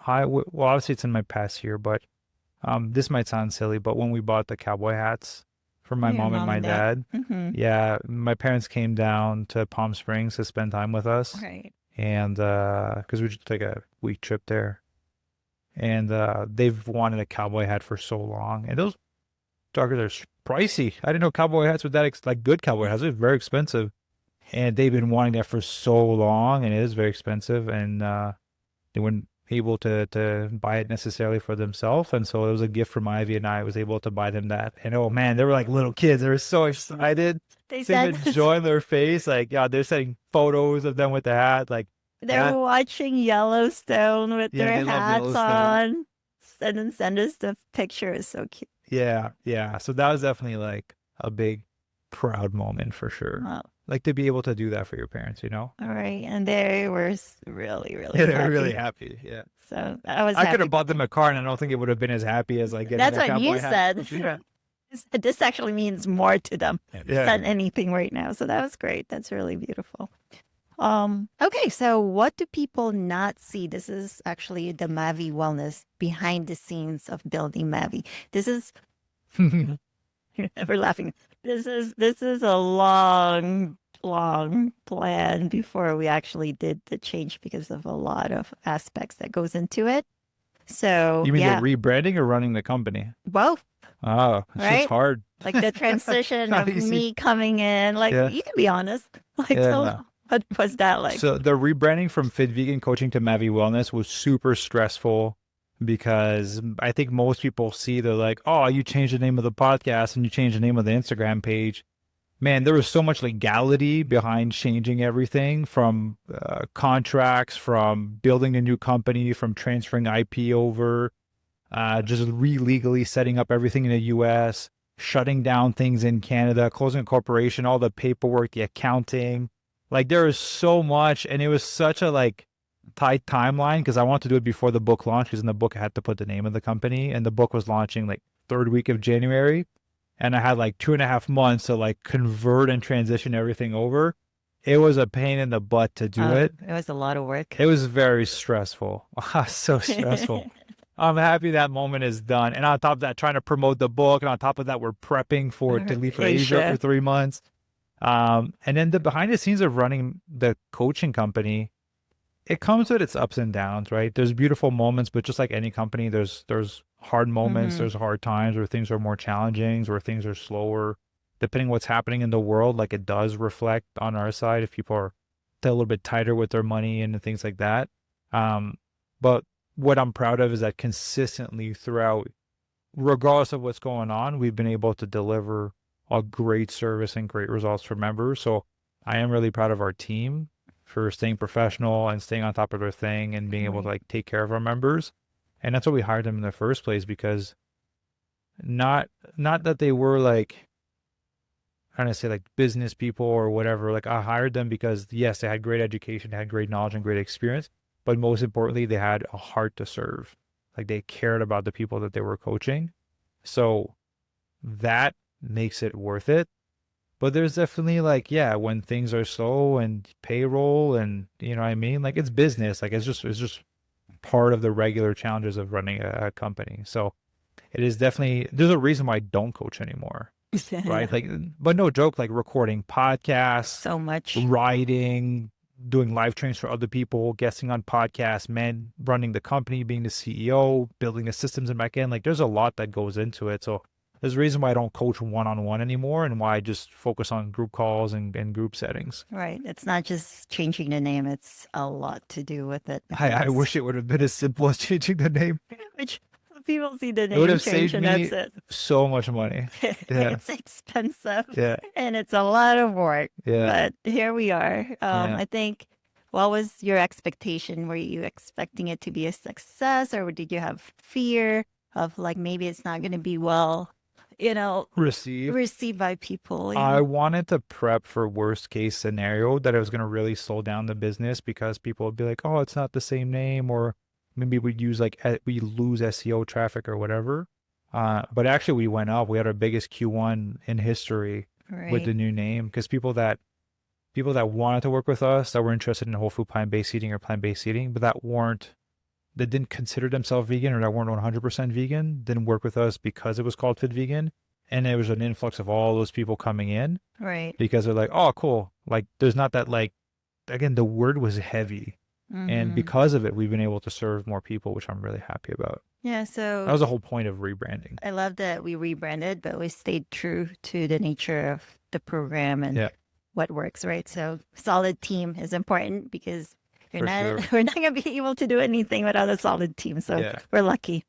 Well, obviously it's in my past year, but this might sound silly, but when we bought the cowboy hats for my mom and my dad, yeah, my parents came down to Palm Springs to spend time with us. Right. And because we just took a week trip there. And they've wanted a cowboy hat for so long. And those joggers are pricey. I didn't know cowboy hats were that, like good cowboy hats. They're very expensive. And they've been wanting that for so long, and it is very expensive, and they weren't able to buy it necessarily for themselves, and so it was a gift from Ivy, and I was able to buy them that. And oh man, they were like little kids. They were so excited. They said joy in their face, like they're sending photos of them with the hat, like they're watching Yellowstone with their hats on, and then send us the picture. It's so cute. Yeah. So that was definitely like a big, proud moment for sure. Wow. Like to be able to do that for your parents, All right. And they were really, really happy. They were really happy. Yeah. So I could have bought them a car and I don't think it would have been as happy as like getting That's what you said. Yeah. This actually means more to them than anything right now. So that was great. That's really beautiful. Okay. So what do people not see? This is actually the Mavi Wellness behind the scenes of building Mavi. This is you're never laughing. This is a long plan before we actually did the change because of a lot of aspects that goes into it. So you mean the rebranding or running the company? Both. Oh, it's hard. Like the transition of me coming in. Like you can be honest. Like what was that like? So the rebranding from Fit Vegan Coaching to Mavi Wellness was super stressful. Because I think most people see, they're like, oh, you changed the name of the podcast and you changed the name of the Instagram page. Man, there was so much legality behind changing everything, from contracts, from building a new company, from transferring IP over, just legally setting up everything in the US, shutting down things in Canada, closing a corporation, all the paperwork, the accounting. Like there was so much, and it was such a tight timeline because I wanted to do it before the book launched, because in the book I had to put the name of the company, and the book was launching like 3rd week of January, and I had like 2.5 months to convert and transition everything over. It was a pain in the butt to do it. It was a lot of work. It was very stressful. So stressful. I'm happy that moment is done. And on top of that, trying to promote the book, and on top of that, we're prepping for it to leave for Asia for 3 months. And then the behind the scenes of running the coaching company, it comes with its ups and downs, right? There's beautiful moments, but just like any company, there's hard moments, there's hard times where things are more challenging, where things are slower. Depending what's happening in the world, like it does reflect on our side if people are a little bit tighter with their money and things like that. But what I'm proud of is that consistently throughout, regardless of what's going on, we've been able to deliver a great service and great results for members. So I am really proud of our team for staying professional and staying on top of their thing and being able to take care of our members. And that's why we hired them in the first place, because not that they were trying to say business people or whatever. I hired them because yes, they had great education, they had great knowledge and great experience, but most importantly, they had a heart to serve. They cared about the people that they were coaching. So that makes it worth it. But there's definitely like, yeah, when things are slow and payroll and you know what I mean? Like it's business. Like it's just part of the regular challenges of running a company. So it is definitely there's a reason why I don't coach anymore. Right? Like but no joke, like recording podcasts, So much. writing, doing live trainings for other people, guesting on podcasts, man, running the company, being the CEO, building the systems in back end. Like there's a lot that goes into it. So there's a reason why I don't coach one-on-one anymore and why I just focus on group calls and group settings. Right. It's not just changing the name, it's a lot to do with it. I Because wish it would have been as simple as changing the name. which people see the It would name have change saved and that's me it. so much money. Yeah. It's expensive Yeah. and it's a lot of work. Yeah. But here we are. Yeah. I think, what was your expectation? Were you expecting it to be a success, or did you have fear of like maybe it's not going to be well, Receive. received by people? I wanted to prep for worst case scenario that it was going to really slow down the business because people would be like, oh, it's not the same name, or maybe we'd use like we lose SEO traffic or whatever. But actually we went up. We had our biggest Q1 in history with the Right. new name because people that wanted to work with us that were interested in whole food plant-based eating or plant-based eating, but that didn't consider themselves vegan or that weren't 100% vegan, didn't work with us because it was called Fit Vegan. And there was an influx of all those people coming in Right. because they're like, oh, cool. Like, there's not that, like, again, the word was heavy. And Hmm. because of it, we've been able to serve more people, which I'm really happy about. Yeah. That So was the whole point of rebranding. I love that we rebranded, but we stayed true to the nature of the program and Yeah, what works, right? So solid team is important because for sure. we're not gonna be able to do anything without a solid team. So Yeah. we're lucky.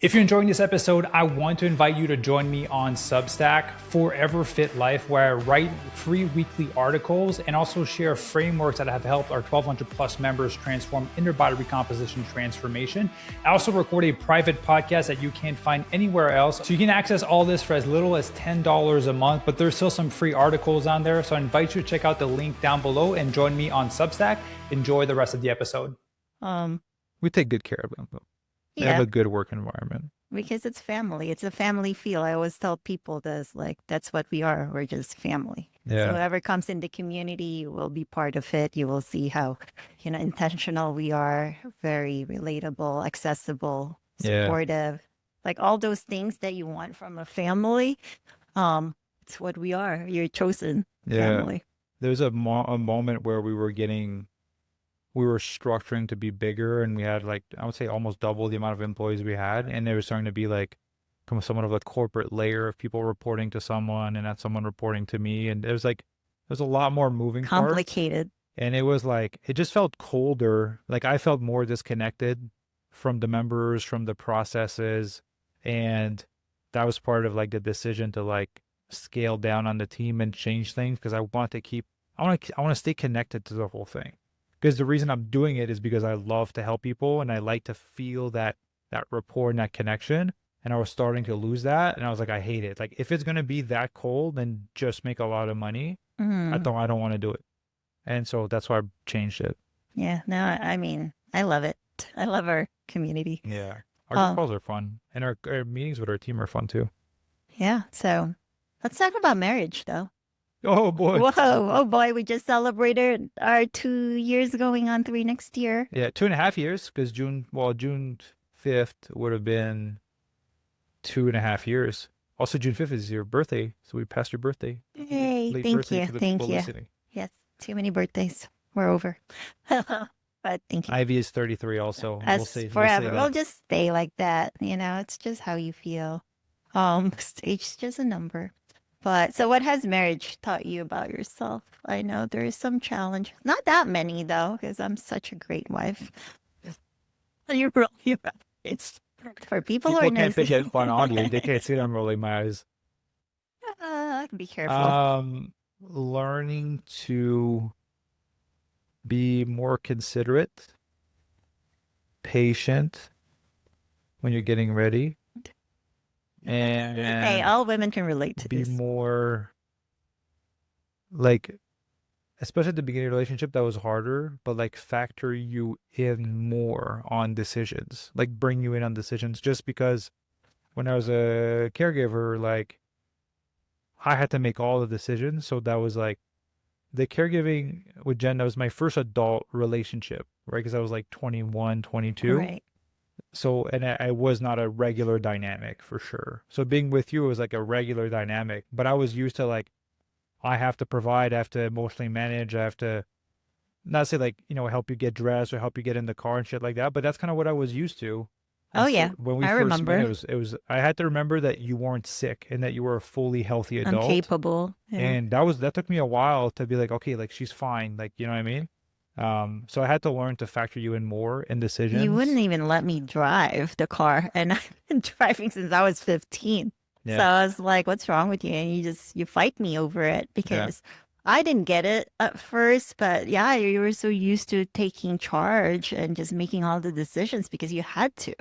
If you're enjoying this episode, I want to invite you to join me on Substack, Forever Fit Life, where I write free weekly articles and also share frameworks that have helped our 1,200 plus members transform inner body recomposition transformation. I also record a private podcast that you can't find anywhere else. So you can access all this for as little as $10 a month, but there's still some free articles on there. So I invite you to check out the link down below and join me on Substack. Enjoy the rest of the episode. We take good care of them. They have Yeah, a good work environment. because it's family. It's a family feel. I always tell people this, like, that's what we are. We're just family. So Yeah. whoever comes in the community, you will be part of it. You will see how, intentional we are, very relatable, accessible, Yeah. supportive, like all those things that you want from a family. It's what we are. You're chosen Yeah. family. There's a moment where we were structuring to be bigger and we had like, I would say almost double the amount of employees we had. And there was starting to be like somewhat of a corporate layer of people reporting to someone and that someone reporting to me. And it was like, there's a lot more moving parts. Complicated. And it was like, it just felt colder. Like I felt more disconnected from the members, from the processes. And that was part of like the decision to like scale down on the team and change things because I want to stay connected to the whole thing. Because the reason I'm doing it is because I love to help people and I like to feel that rapport and that connection. And I was starting to lose that. And I was like, I hate it. Like if it's going to be that cold and just make a lot of money, I don't want to do it. And so that's why I changed it. Yeah, no, I mean, I love it. I love our community. Yeah. Our group calls are fun. And our meetings with our team are fun too. Yeah, so let's talk about marriage, though. Oh boy. Whoa, oh boy, we just celebrated our 2 years going on 3 next year. Yeah, 2.5 years because June 5th would have been 2.5 years. Also, June 5th is your birthday, so we passed your birthday. Yay, Late thank birthday you, to the thank people you. listening. Yes, too many birthdays. We're over. But thank you. Ivy is 33 also. As We'll say forever, that. we'll just stay like that. It's just how you feel. Age's just a number. But so what has marriage taught you about yourself? I know there is some challenge. Not that many though, because I'm such a great wife. You're really right. It's for people who are People can't nice. pick it on audio. They can't see that I'm rolling my eyes. Be careful. Learning to be more considerate, patient when you're getting ready, and Hey, all women can relate to be this. more like, especially at the beginning of the relationship, that was harder, but like factor you in more on decisions, like bring you in on decisions. Just because when I was a caregiver, like I had to make all the decisions. So that was like the caregiving with Jen, that was my first adult relationship, right? Because I was like 21, 22. Right. So, and I was not a regular dynamic for sure. So being with you was like a regular dynamic, but I was used to like, I have to provide, I have to emotionally manage, I have to not say like, help you get dressed or help you get in the car and shit like that, but that's kind of what I was used to. Oh And so yeah, when we I first met, remember. I had to remember that you weren't sick and that you were a fully healthy I'm adult. capable. Yeah. And that took me a while to be like, okay, like she's fine. Like, you know what I mean? So I had to learn to factor you in more in You wouldn't decisions. even let me drive the car, and I've been driving since I was 15. So Yeah. I was like, "What's wrong with you?" And you fight me over it Yeah. because I didn't get it at first, but yeah, you were so used to taking charge and just making all the decisions because you had to,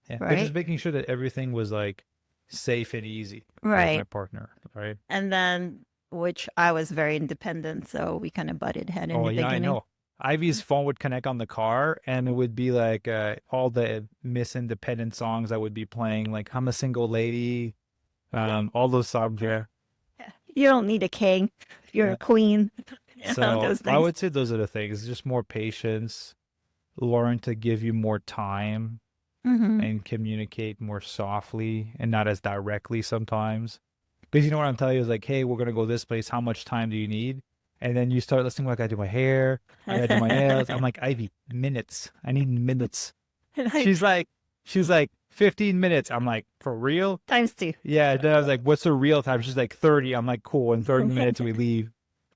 Yeah. But just right? making sure that everything was like safe and easy with my Right. partner. Right. And then, which I was very independent, so we kind of butted head in Oh, the yeah, I beginning. know. Ivy's phone would connect on the car and it would be like all the Miss Independent songs that would be playing, like I'm a Single Lady, all those songs. Yeah. You don't need a king, you're Yeah. a queen. So Those I things. would say those are the things, just more patience, learn to give you more time Hmm. and communicate more softly and not as directly sometimes. Because you know what I'm telling you is like, hey, we're gonna go this place. How much time do you need? And then you start listening like I do my hair, I gotta do my nails. I'm like, Ivy, minutes. I need minutes. She's like, she was like 15 minutes. I'm like, for real? Times two. Yeah. Then I was like, what's the real time? She's like 30. I'm like, cool. In 30 minutes we leave.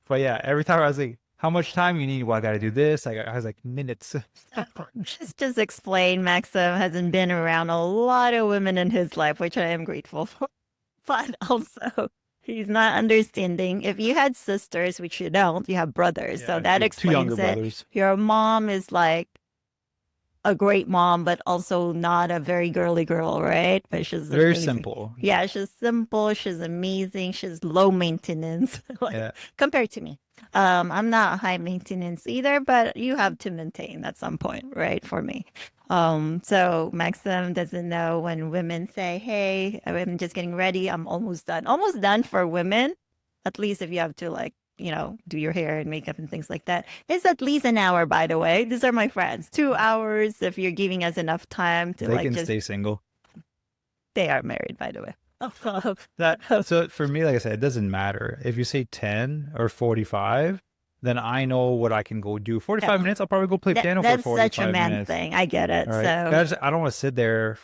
But yeah, every time I was like, how much time you need? Well, I gotta do this. I was like, minutes. Just explain, Maxim hasn't been around a lot of women in his life, which I am grateful for. But also, he's not understanding. If you had sisters, which you don't, you have brothers. Yeah, So I have that two younger explains it. brothers. Your mom is like a great mom, but also not a very girly girl, right? But she's Very amazing. simple. Yeah, she's simple. She's amazing. She's low maintenance, like Yeah. compared to me. I'm not high maintenance either, but you have to maintain at some point, right? For me. So Maxim doesn't know when women say, "Hey, I'm just getting ready. I'm almost done." Almost done for women, at least if you have to like do your hair and makeup and things like that. It's at least an hour, by the way. These are my friends. 2 hours if you're giving us enough time to They like can just. stay single. They are married, by the way. So for me, like I said, it doesn't matter. If you say 10 or 45, then I know what I can go do. 45 minutes, I'll probably go play piano for That's such a 45 man minutes. thing. I get it. All right. So Guys, I don't want to sit there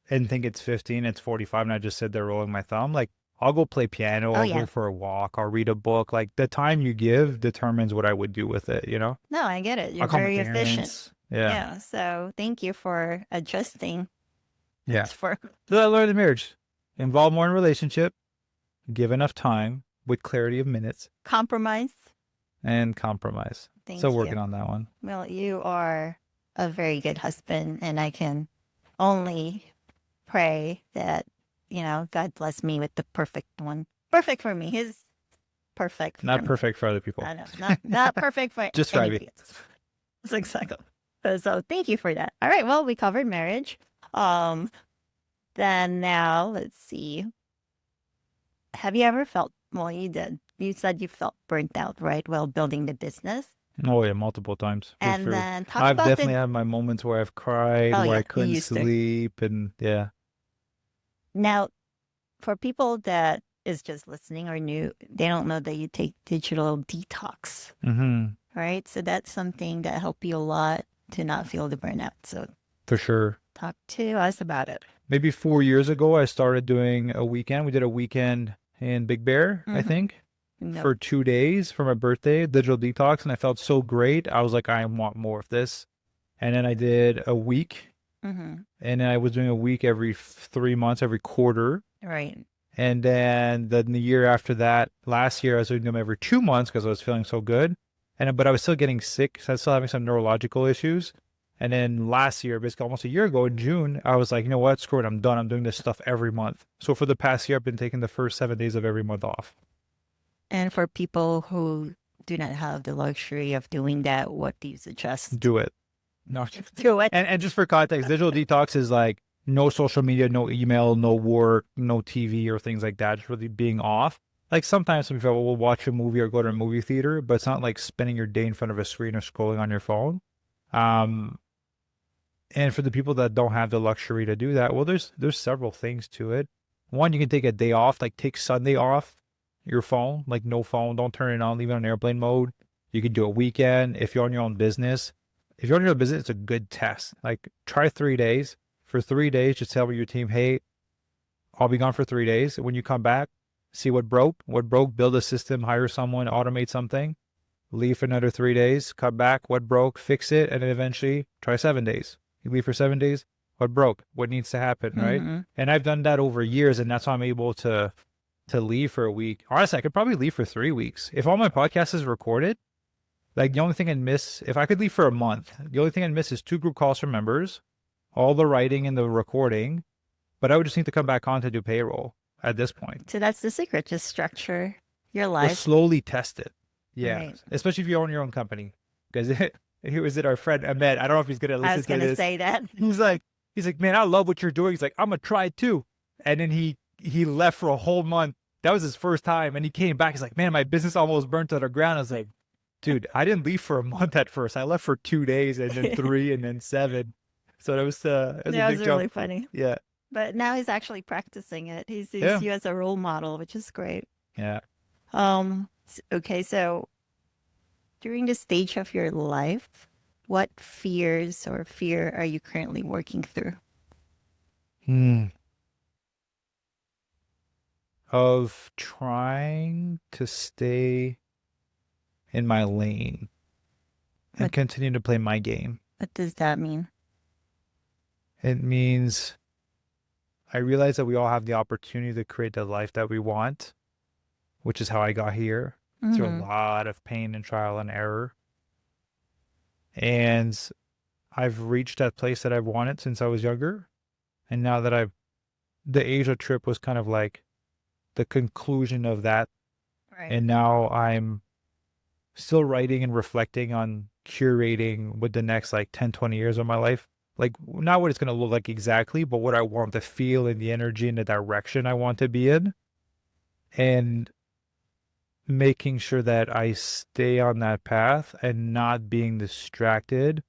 and think it's 15, it's 45, and I just sit there rolling my thumb. Like, I'll go play piano, I'll yeah. go for a walk, I'll read a book. Like, the time you give determines what I would do with it, you know? no, I get it. You're I'll call my very efficient. parents. Yeah. Yeah. So thank you for adjusting. Yeah. For So I learned in marriage. Involve more in relationship, give enough time with clarity of minutes, compromise. and compromise. Thank So you. working on that one. Well, you are a very good husband, and I can only pray that, God bless me with the perfect one. Perfect for me. His perfect. Not for me. perfect for other people. I know. Not perfect for Just for anybody else. That's exactly. So thank you for that. All right. Well, we covered marriage. Then now let's see. Have you ever felt, well, you did. You said you felt burnt out, right? While building the business. Oh yeah, multiple times. And then talk I've about definitely had my moments where I've cried, Oh, where yeah, I you couldn't used to. sleep, and yeah. Now, for people that is just listening or new, they don't know that you take digital detox, Mm-hmm. right? So that's something that helped you a lot to not feel the burnout. So For sure. talk to us about it. Maybe 4 years ago, I started doing a weekend. We did a weekend in Big Bear, I Mhm. think, No. for 2 days for my birthday, digital detox, and I felt so great. I was like, I want more of this. And then I did a week, Mm-hmm. and then I was doing a week every 3 months, every quarter. Right. And then the year after that, last year, I was doing them every 2 months because I was feeling so good. But I was still getting sick, so I was still having some neurological issues. And then last year, basically almost a year ago in June, I was like, you know what, screw it, I'm done. I'm doing this stuff every month. So for the past year, I've been taking the first 7 days of every month off. And for people who do not have the luxury of doing that, what do you suggest? Do it. No. Do it. And just for context, digital detox is like no social media, no email, no work, no TV or things like that. Just really being off. like sometimes some people will watch a movie or go to a movie theater, but it's not like spending your day in front of a screen or scrolling on your phone. Um, and for the people that don't have the luxury to do that, well, there's several things to it. One, you can take a day off, like take Sunday off your phone, like no phone, don't turn it on, leave it on airplane mode. You can do a weekend if you're on your own business. If you're on your own business, it's a good test. Like try 3 days. For 3 days, just tell your team, hey, I'll be gone for 3 days. When you come back, see what broke, build a system, hire someone, automate something, leave for another 3 days, come back, what broke, fix it, and then eventually try 7 days. You leave for 7 days, what broke, what needs to happen, right? Mm-hmm. And I've done that over years, and that's how I'm able to leave for a week. Honestly, I could probably leave for 3 weeks. If all my podcast is recorded, like the only thing I'd miss, if I could leave for a month, the only thing I'd miss is 2 group calls from members, all the writing and the recording, but I would just need to come back on to do payroll at this point. So that's the secret. Just structure your Or life. slowly test it. Yeah. Right. Especially if you own your own company. Because he was it our friend Ahmed. I don't know if he's gonna listen to this. I was going to say that. He's like, man, I love what you're doing. He's like, I'm gonna try it too. And then he left for a whole month. That was his first time. And he came back. He's like, man, my business almost burnt to the ground. I was like, dude, I didn't leave for a month at first. I left for 2 days and then 3 and then 7. So that was a big really jump. funny. Yeah. But now he's actually practicing it. He sees Yeah. you as a role model, which is great. Yeah. Okay, so during this stage of your life, what fears or fear are you currently working through? Of trying to stay in my lane and continue to play my game. What does that mean? It means I realize that we all have the opportunity to create the life that we want, which is how I got here through a lot of pain and trial and error. And I've reached that place that I've wanted since I was younger. And now that the Asia trip was kind of like the conclusion of that. Right. And now I'm still writing and reflecting on curating what the next like 10, 20 years of my life. Like not what it's going to look like exactly, but what I want to feel and the energy and the direction I want to be in. And making sure that I stay on that path and not being distracted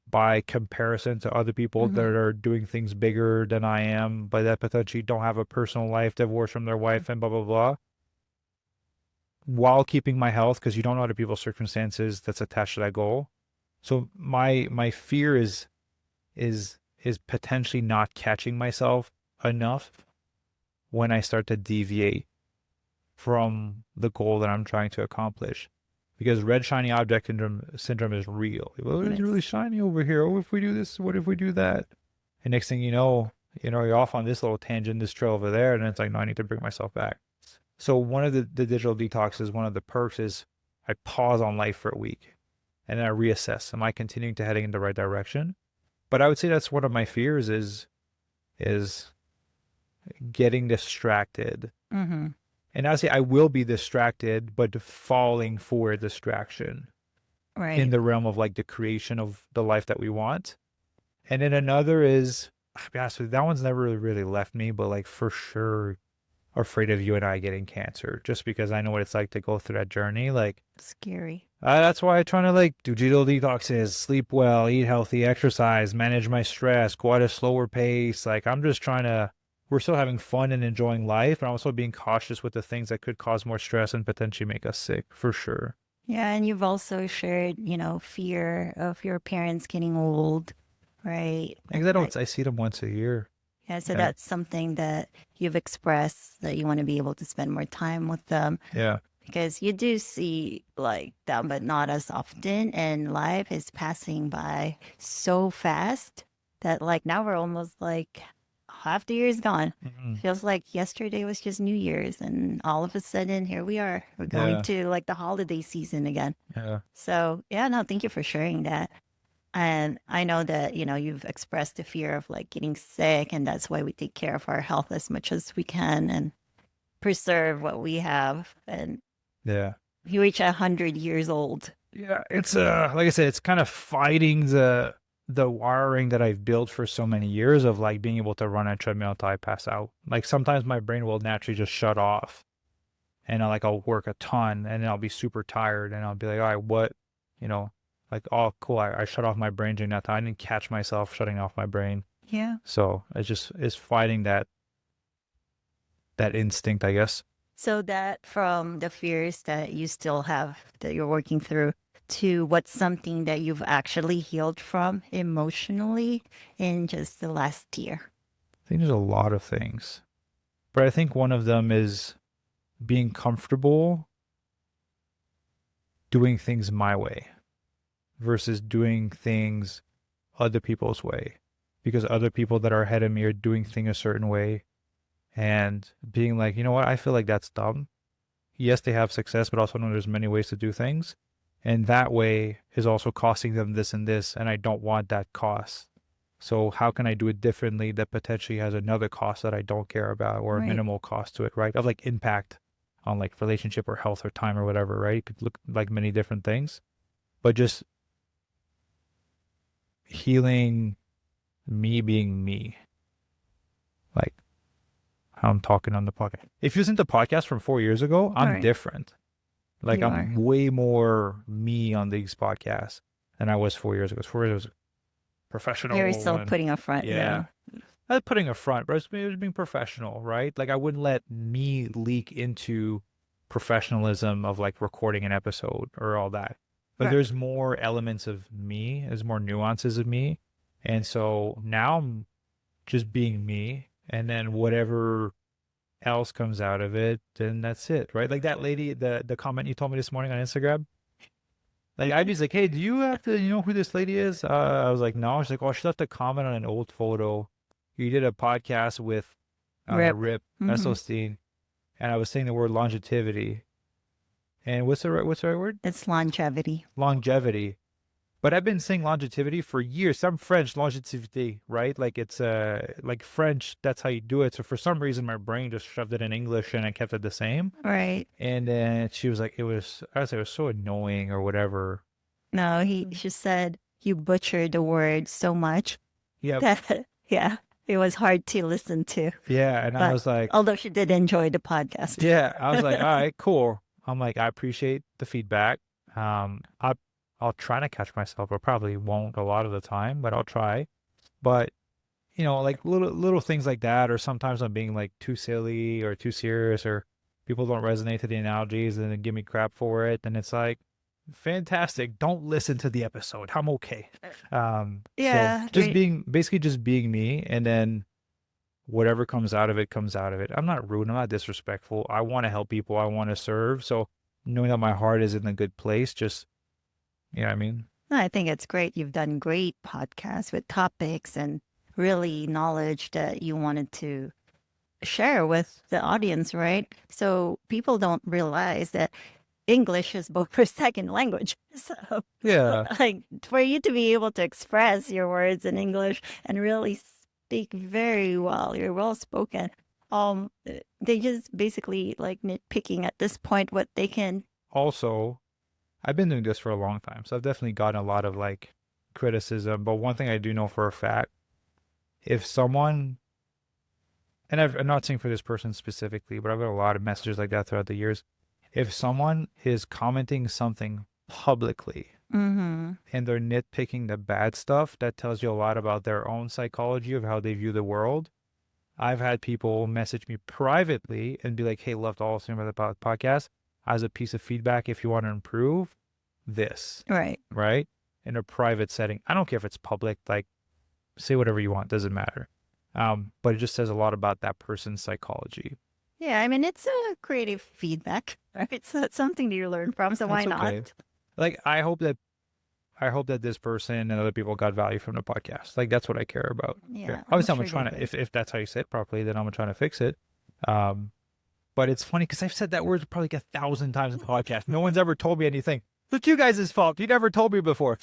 by comparison to other people that are doing things bigger than I am, but that potentially don't have a personal life, divorced from their wife and blah, blah, blah. While keeping my health, because you don't know other people's circumstances that's attached to that goal. So my fear is potentially not catching myself enough when I start to deviate from the goal that I'm trying to accomplish. Because red shiny object syndrome is real. Well, it's really shiny over here. Oh, if we do this, what if we do that? And next thing you know, you're off on this little tangent, this trail over there, and it's like, no, I need to bring myself back. So one of the digital detoxes, one of the perks is I pause on life for a week and then I reassess. Am I continuing to heading in the right direction? But I would say that's one of my fears is getting distracted. And I say I will be distracted, but falling for a distraction in the realm of like the creation of the life that we want. And then another is, I'll be honest with you, that one's never really left me, but like for sure afraid of you and I getting cancer, just because I know what it's like to go through that journey. Like scary. That's why I'm trying to like do digital detoxes, sleep well, eat healthy, exercise, manage my stress, go at a slower pace. Like I'm just trying to, we're still having fun and enjoying life, but I'm also being cautious with the things that could cause more stress and potentially make us sick, for sure. Yeah, and you've also shared, fear of your parents getting old, right? Because I see them once a year. Yeah, so that's something that you've expressed, that you want to be able to spend more time with them. Yeah. Because you do see like them, but not as often, and life is passing by so fast that like now we're almost like half the year is gone. Feels like yesterday was just New Year's, and all of a sudden here we are. We're going to like the holiday season again. Yeah. So thank you for sharing that. And I know that, you've expressed the fear of like getting sick, and that's why we take care of our health as much as we can and preserve what we have. And you reach 100 years old. Yeah, it's like I said, it's kind of fighting the wiring that I've built for so many years of like being able to run a treadmill until I pass out. Like sometimes my brain will naturally just shut off and I'll work a ton, and then I'll be super tired, and I'll be like, all right, what, you know, like, oh, cool, I shut off my brain during that time. I didn't catch myself shutting off my brain. Yeah. So it's fighting that instinct, I guess. So that from the fears that you still have that you're working through to what's something that you've actually healed from emotionally in just the last year. I think there's a lot of things, but I think one of them is being comfortable doing things my way versus doing things other people's way, because other people that are ahead of me are doing things a certain way, and being like, you know what, I feel like that's dumb. Yes, they have success, but also know there's many ways to do things. And that way is also costing them this and this, and I don't want that cost. So how can I do it differently that potentially has another cost that I don't care about, or a Right. minimal cost to it, right? Of like impact on like relationship or health or time or whatever, right? It could look like many different things, but just healing me being me, like how I'm talking on the podcast. If you listen to podcasts from 4 years ago, I'm Right. different. Like You I'm are. way more me on these podcasts than I was 4 years ago. 4 years was professional You're still and putting a front, yeah, not putting a front, but it was being professional, right? Like I wouldn't let me leak into professionalism of like recording an episode or all that. But Right. there's more elements of me, there's more nuances of me. And so now I'm just being me, and then whatever else comes out of it, then that's it, right? Like that lady, the comment you told me this morning on Instagram. Like I'd be like, hey, do you have to, you know who this lady is? I was like, no. She's like, oh, she left a comment on an old photo. You did a podcast with Rip. Rip Mm-hmm. Esselstyn, and I was saying the word longevity. And what's the right word? It's longevity. Longevity. But I've been saying longevity for years. I'm French, longevity, right? Like it's like French, that's how you do it. So for some reason my brain just shoved it in English and I kept it the same. Right. And then she was like, I was like, it was so annoying or whatever. No, she said you butchered the word so much Yeah. that, yeah, it was hard to listen to. Yeah. And I But was like, although she did enjoy the podcast. yeah, I was like, all right, cool. I'm like, I appreciate the feedback. I'll try to catch myself. I probably won't a lot of the time, but I'll try. But you know, like little things like that, or sometimes I'm being like too silly or too serious, or people don't resonate to the analogies and then give me crap for it. And it's like, fantastic. Don't listen to the episode. I'm okay. Yeah. So just basically just being me, and then whatever comes out of it comes out of it. I'm not rude. I'm not disrespectful. I want to help people. I want to serve. So knowing that my heart is in a good place, just, you know what I mean? I think it's great. You've done great podcasts with topics and really knowledge that you wanted to share with the audience, right? So people don't realize that English is both a second language. So, Yeah. like, for you to be able to express your words in English and really speak very well, you're well spoken. They just basically like nitpicking at this point what they can. Also, I've been doing this for a long time, so I've definitely gotten a lot of like criticism. But one thing I do know for a fact, if someone, and I'm not saying for this person specifically, but I've got a lot of messages like that throughout the years. If someone is commenting something publicly Mm-hmm. and they're nitpicking the bad stuff, that tells you a lot about their own psychology of how they view the world. I've had people message me privately and be like, hey, loved all of about the podcast. As a piece of feedback, if you want to improve this, Right. right? In a private setting. I don't care if it's public, like say whatever you want, doesn't matter. But it just says a lot about that person's psychology. Yeah, I mean, it's a creative feedback, right? So it's something that you learn from. So why That's okay. not? Like I hope that this person and other people got value from the podcast. Like that's what I care about. Yeah, Obviously, I'm sure trying they to. did. If that's how you say it properly, then I'm trying to fix it. But it's funny because I've said that word probably like 1,000 times in the podcast. No one's ever told me anything. It's you guys' fault. You never told me before.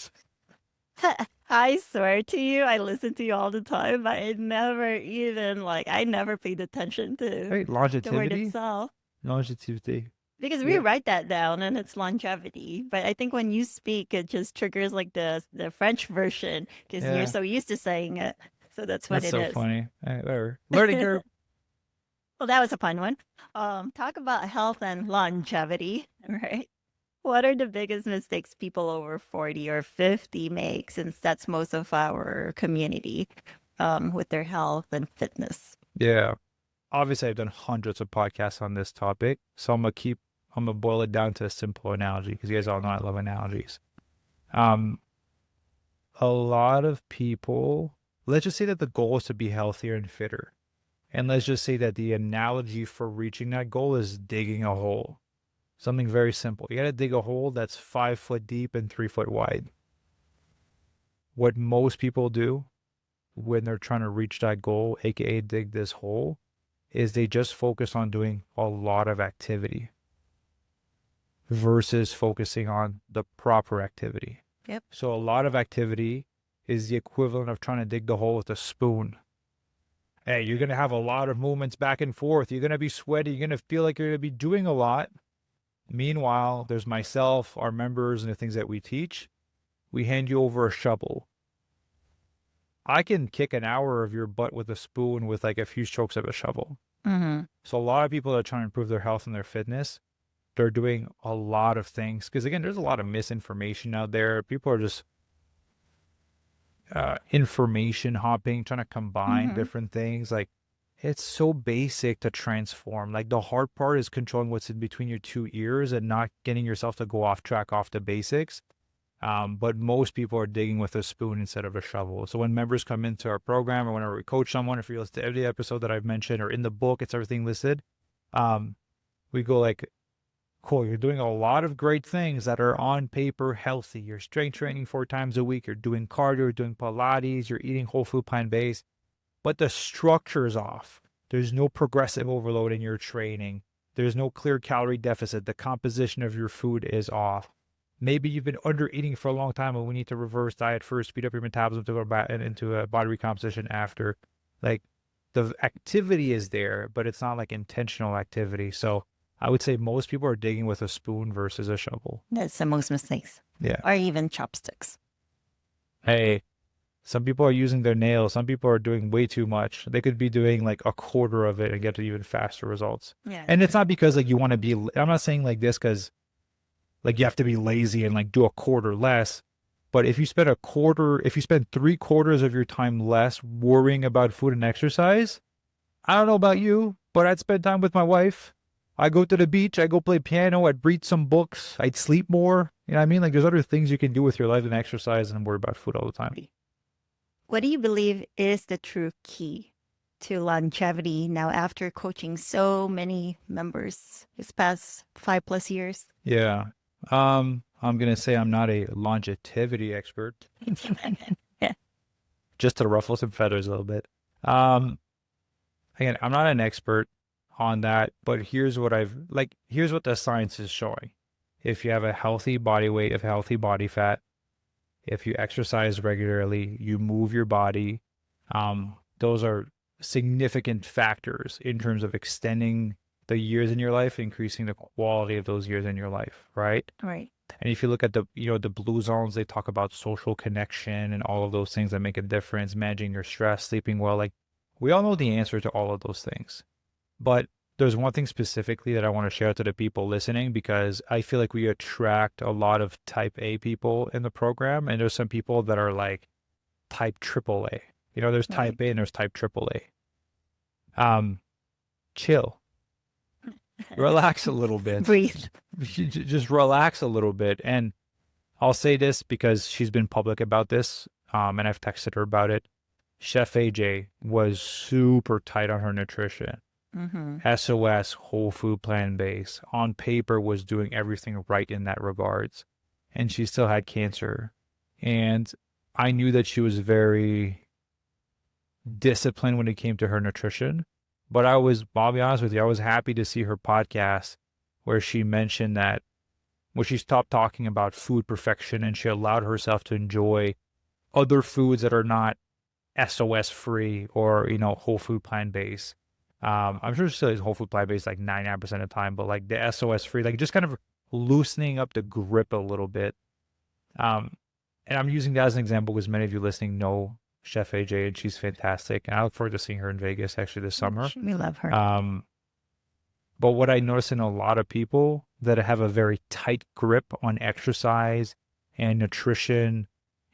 I swear to you, I listen to you all the time, but I never even I never paid attention to Right? the word Longevity. itself. Longevity. Because we Yeah. write that down and it's longevity. But I think when you speak, it just triggers like the French version because Yeah. you're so used to saying it. So that's what That's it so is. funny. Whatever. Learning curve. Well, that was a fun one. Talk about health and longevity, right? What are the biggest mistakes people over 40 or 50 make, since that's most of our community, with their health and fitness? Yeah. Obviously, I've done hundreds of podcasts on this topic, so I'm gonna boil it down to a simple analogy because you guys all know I love analogies. Um, a lot of people, let's just say that the goal is to be healthier and fitter. And let's just say that the analogy for reaching that goal is digging a hole. Something very simple. You got to dig a hole that's 5 foot deep and 3 foot wide. What most people do when they're trying to reach that goal, aka dig this hole, is they just focus on doing a lot of activity versus focusing on the proper activity. Yep. So a lot of activity is the equivalent of trying to dig the hole with a spoon. Hey, you're going to have a lot of movements back and forth. You're going to be sweaty. You're going to feel like you're going to be doing a lot. Meanwhile, there's myself, our members, and the things that we teach. We hand you over a shovel. I can kick an hour of your butt with a spoon with like a few strokes of a shovel. Mm-hmm. So a lot of people that are trying to improve their health and their fitness, they're doing a lot of things. Because again, there's a lot of misinformation out there. People are just information hopping, trying to combine different things. Like, it's so basic to transform. Like, the hard part is controlling what's in between your two ears and not getting yourself to go off track, off the basics. But most people are digging with a spoon instead of a shovel. So when members come into our program, or whenever we coach someone, if you listen to every episode that I've mentioned or in the book, it's everything listed. We go like, cool, you're doing a lot of great things that are on paper healthy. You're strength training 4 times a week. You're doing cardio, you're doing Pilates, you're eating whole food plant-based, but the structure is off. There's no progressive overload in your training. There's no clear calorie deficit. The composition of your food is off. Maybe you've been under eating for a long time and we need to reverse diet first, speed up your metabolism to go back into a body recomposition after. Like, the activity is there, but it's not like intentional activity. So I would say most people are digging with a spoon versus a shovel. That's the most mistakes. Yeah. Or even chopsticks. Hey, some people are using their nails. Some people are doing way too much. They could be doing like a quarter of it and get to even faster results. Yeah. And it's not because like you want to be, I'm not saying like this because like you have to be lazy and like do a quarter less. But if you spend 3/4 of your time less worrying about food and exercise, I don't know about you, but I'd spend time with my wife. I go to the beach, I go play piano, I'd read some books, I'd sleep more. You know what I mean? Like, there's other things you can do with your life than exercise and worry about food all the time. What do you believe is the true key to longevity now after coaching so many members this past 5+ years? Yeah. I'm going to say I'm not a longevity expert. Yeah. Just to ruffle some feathers a little bit. Again, I'm not an expert on that, but here's what the science is showing. If you have a healthy body weight, of healthy body fat, if you exercise regularly, you move your body, those are significant factors in terms of extending the years in your life, increasing the quality of those years in your life, right? Right. And if you look at the blue zones, they talk about social connection and all of those things that make a difference, managing your stress, sleeping well. Like, we all know the answer to all of those things. But there's one thing specifically that I want to share to the people listening, because I feel like we attract a lot of type A people in the program. And there's some people that are like type AAA. There's type A and there's type AAA. Chill. Relax a little bit. Breathe. Just relax a little bit. And I'll say this because she's been public about this, and I've texted her about it. Chef AJ was super tight on her nutrition. SOS, whole food, plant-based. On paper was doing everything right in that regards. And she still had cancer. And I knew that she was very disciplined when it came to her nutrition. But I'll be honest with you, I was happy to see her podcast where she mentioned that when she stopped talking about food perfection and she allowed herself to enjoy other foods that are not SOS free or, whole food plant-based. I'm sure she still is whole food plant-based like 99% of the time, but like the SOS free, like just kind of loosening up the grip a little bit. And I'm using that as an example because many of you listening know Chef AJ, and she's fantastic. And I look forward to seeing her in Vegas actually this summer. We love her. But what I notice in a lot of people that have a very tight grip on exercise and nutrition,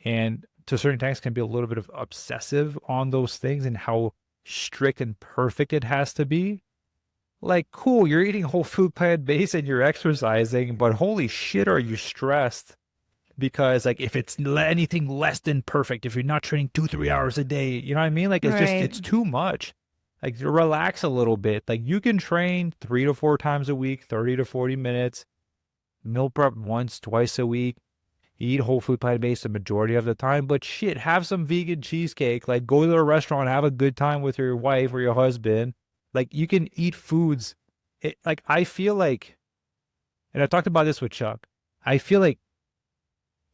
and to a certain extent can be a little bit of obsessive on those things and how strict and perfect it has to be. Like, cool, you're eating whole food plant-based and you're exercising, but holy shit, are you stressed? Because like if it's anything less than perfect, if you're not training 2-3 hours a day, you know what I mean? Like it's just, Right. it's too much. Like relax a little bit. Like you can train 3 to 4 times a week, 30 to 40 minutes, meal prep once, twice a week, eat whole food plant-based the majority of the time, but shit, have some vegan cheesecake. Like go to a restaurant, have a good time with your wife or your husband. Like you can eat foods. Like I feel like, and I talked about this with Chuck, I feel like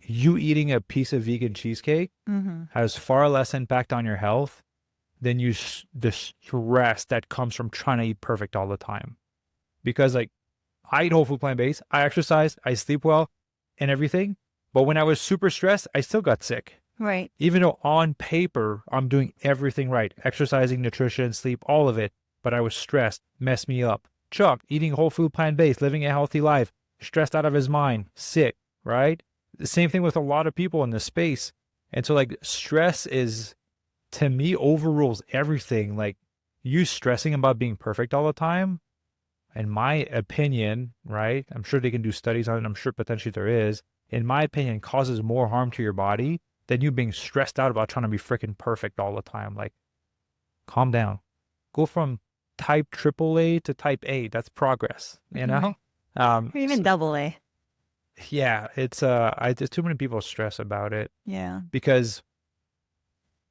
you eating a piece of vegan cheesecake has far less impact on your health than the stress that comes from trying to eat perfect all the time. Because like I eat whole food plant-based, I exercise, I sleep well and everything. But when I was super stressed, I still got sick. Right. Even though on paper, I'm doing everything right, exercising, nutrition, sleep, all of it. But I was stressed, messed me up. Chuck, eating whole food plant-based, living a healthy life, stressed out of his mind, sick, right? The same thing with a lot of people in this space. And so like stress is, to me, overrules everything. Like you stressing about being perfect all the time, in my opinion, right? I'm sure they can do studies on it. I'm sure potentially there is. In my opinion, causes more harm to your body than you being stressed out about trying to be freaking perfect all the time. Like, calm down. Go from type AAA to type A. That's progress, you know? Or even double A. Yeah, it's there's too many people stress about it Yeah. because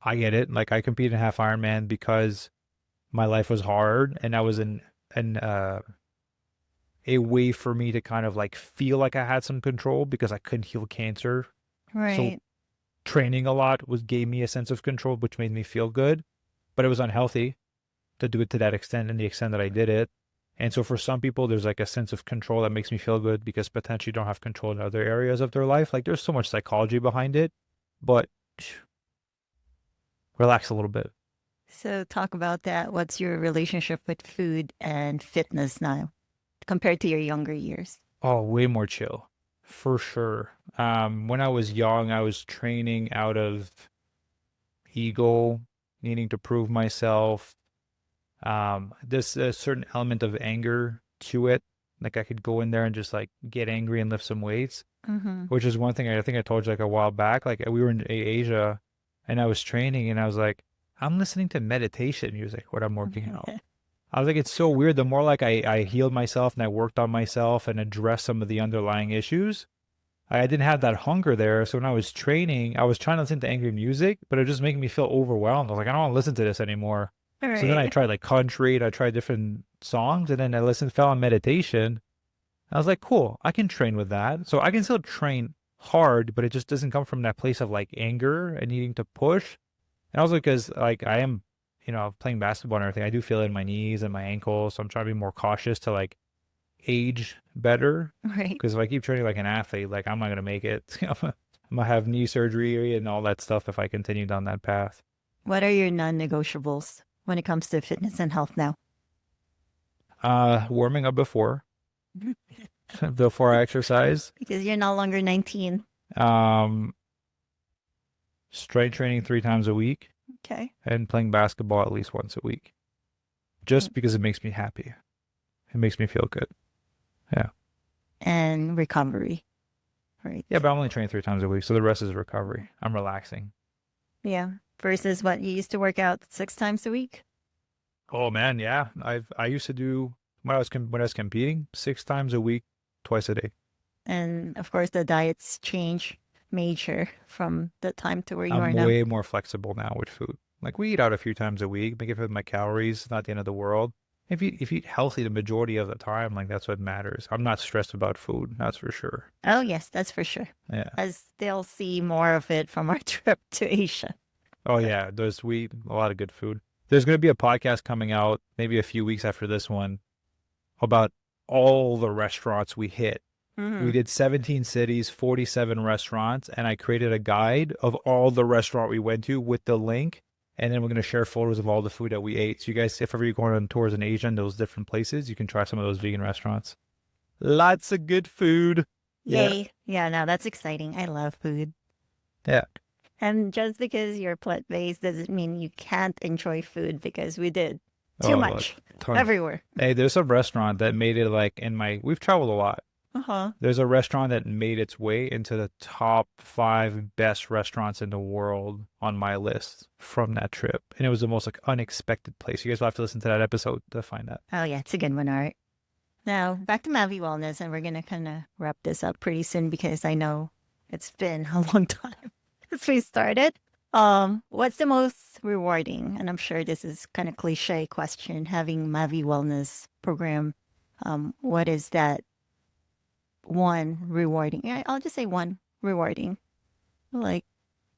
I get it. Like I competed in half Ironman because my life was hard and I was in a way for me to kind of like feel like I had some control because I couldn't heal cancer. So Right. training a lot gave me a sense of control, which made me feel good, but it was unhealthy to do it to that extent and the extent that I did it. And so for some people, there's like a sense of control that makes me feel good because potentially don't have control in other areas of their life. Like there's so much psychology behind it, but relax a little bit. So talk about that. What's your relationship with food and fitness now compared to your younger years? Oh, way more chill, for sure. When I was young, I was training out of ego, needing to prove myself. There's a certain element of anger to it. Like I could go in there and just like get angry and lift some weights, which is one thing I think I told you like a while back. Like we were in Asia and I was training and I was like, I'm listening to meditation music when I'm working out. I was like, it's so weird. The more like I healed myself and I worked on myself and addressed some of the underlying issues, I didn't have that hunger there. So when I was training, I was trying to listen to angry music, but it was just making me feel overwhelmed. I was like, I don't want to listen to this anymore. So then I tried like country and I tried different songs and then fell on meditation. I was like, cool, I can train with that. So I can still train hard, but it just doesn't come from that place of like anger and needing to push. And also because like I am, playing basketball and everything, I do feel it in my knees and my ankles. So I'm trying to be more cautious to like age better. Right. Because if I keep training like an athlete, like I'm not going to make it. I'm going to have knee surgery and all that stuff if I continue down that path. What are your non-negotiables when it comes to fitness and health now? Warming up before I exercise. Because you're no longer 19. Strength training 3 times a week. Okay. And playing basketball at least once a week. Just because it makes me happy. It makes me feel good. Yeah. And recovery. Right. Yeah, but I'm only training 3 times a week, so the rest is recovery. I'm relaxing. Yeah. Versus what you used to work out 6 times a week? Oh man, yeah. I used to do when I was competing 6 times a week, twice a day. And of course the diets change major from the time to where you are I'm now. way more flexible now with food. Like we eat out a few times a week, make it with my calories, not the end of the world. If you eat healthy the majority of the time, like that's what matters. I'm not stressed about food, that's for sure. Oh yes, that's for sure. Yeah. As they'll see more of it from our trip to Asia. Oh yeah, a lot of good food. There's going to be a podcast coming out maybe a few weeks after this one about all the restaurants we hit. We did 17 cities, 47 restaurants, and I created a guide of all the restaurant we went to with the link And then we're going to share photos of all the food that we ate. So you guys, if ever you're going on tours in Asia and those different places, you can try some of those vegan restaurants. Lots of good food. Yay. Yeah, no, that's exciting. I love food. Yeah. And just because you're plant-based doesn't mean you can't enjoy food, because we did too Oh, much ton. everywhere. Hey, there's a restaurant that made it like we've traveled a lot. Uh-huh. There's a restaurant that made its way into the top 5 best restaurants in the world on my list from that trip. And it was the most like unexpected place. You guys will have to listen to that episode to find that. Oh, yeah, it's a good one, all right. Now, back to Mavi Wellness, and we're going to kind of wrap this up pretty soon, because I know it's been a long time since we started. What's the most rewarding? And I'm sure this is kind of cliche question, having Mavi Wellness program. What is that one rewarding? Yeah, I'll just say one rewarding, like,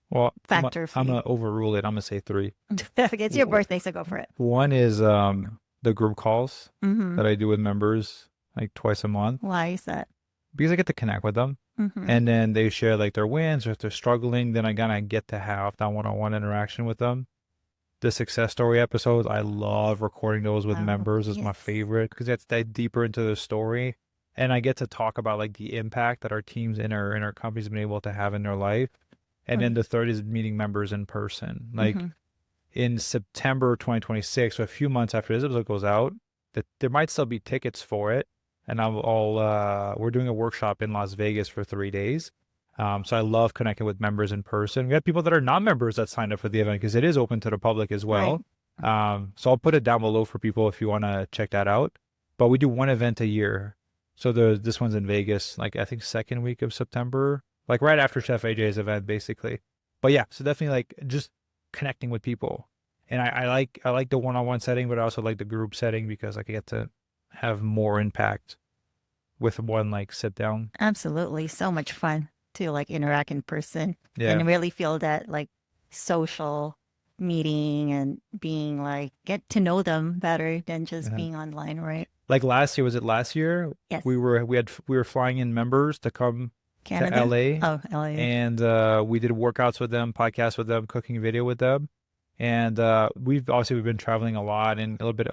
Well, factor for I'm you. going to overrule it. I'm going to say 3. It's your birthday, so go for it. One is the group calls Mm-hmm. that I do with members like twice a month, Why is that? because I get to connect with them. Mm-hmm. And then they share like their wins, or if they're struggling, then I kind of get to have that one-on-one interaction with them. The success story episodes, I love recording those with Oh, members. Is my yes. favorite, because that's dive deeper into the story, and I get to talk about like the impact that our teams in our companies have been able to have in their life. And then the third is meeting members in person. Like Mhm. in September 2026, so a few months after this episode goes out, that there might still be tickets for it. And we're doing a workshop in Las Vegas for 3 days. So I love connecting with members in person. We have people that are not members that signed up for the event, because it is open to the public as well. So I'll put it down below for people if you want to check that out. But we do one event a year. So this one's in Vegas, like I think second week of September, like right after Chef AJ's event, basically. But yeah, so definitely like just connecting with people. And I like the one-on-one setting, but I also like the group setting, because I get to have more impact with one like sit down. Absolutely. So much fun to like interact in person Yeah. and really feel that like social meeting and being like, get to know them better than just Yeah. being online, right? Like last year, was it last year? Yes. We were flying in members to come Canada? to LA. Oh, LA. And we did workouts with them, podcasts with them, cooking video with them. And we've been traveling a lot and a little bit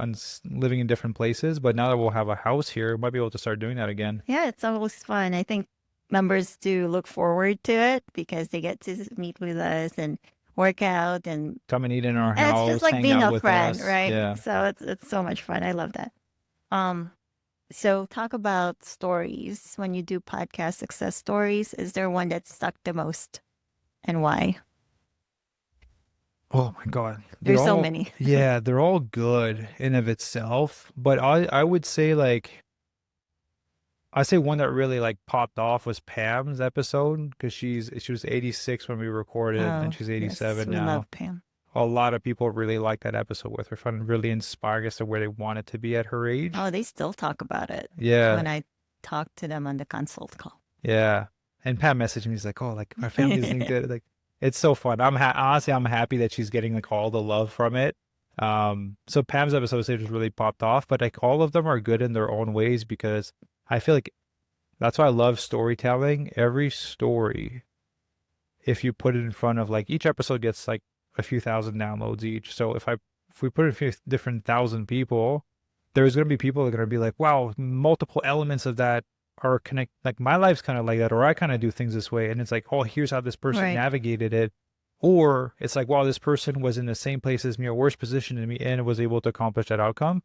living in different places. But now that we'll have a house here, we might be able to start doing that again. Yeah, it's always fun. I think members do look forward to it, because they get to meet with us and work out, and Come and eat in our it's house, just like hang being out a with friend, us. right? Yeah. So it's so much fun. I love that. So talk about stories. When you do podcast success stories, is there one that stuck the most, and why? Oh my God. There's so all- many. Yeah, they're all good in of itself. But I would say I say one that really like popped off was Pam's episode, because she was 86 when we recorded, and she's 87 yes, we now. love Pam. A lot of people really like that episode with her. Found it really inspiring as to where they wanted to be at her age. Oh, they still talk about it Yeah. when I talk to them on the consult call. Yeah. And Pam messaged me. He's like, oh, like our family's linked it. Like, it's so fun. Honestly, I'm happy that she's getting like all the love from it. So Pam's episode just really popped off, but like all of them are good in their own ways, because I feel like that's why I love storytelling. Every story, if you put it in front of like each episode gets like a few thousand downloads each. So if we put it in a few different thousand people, there's going to be people that are going to be like, wow, multiple elements of that are connect. Like my life's kind of like that, or I kind of do things this way. And it's like, oh, here's how this person Right. navigated it. Or it's like, wow, this person was in the same place as me or worse position than me and was able to accomplish that outcome.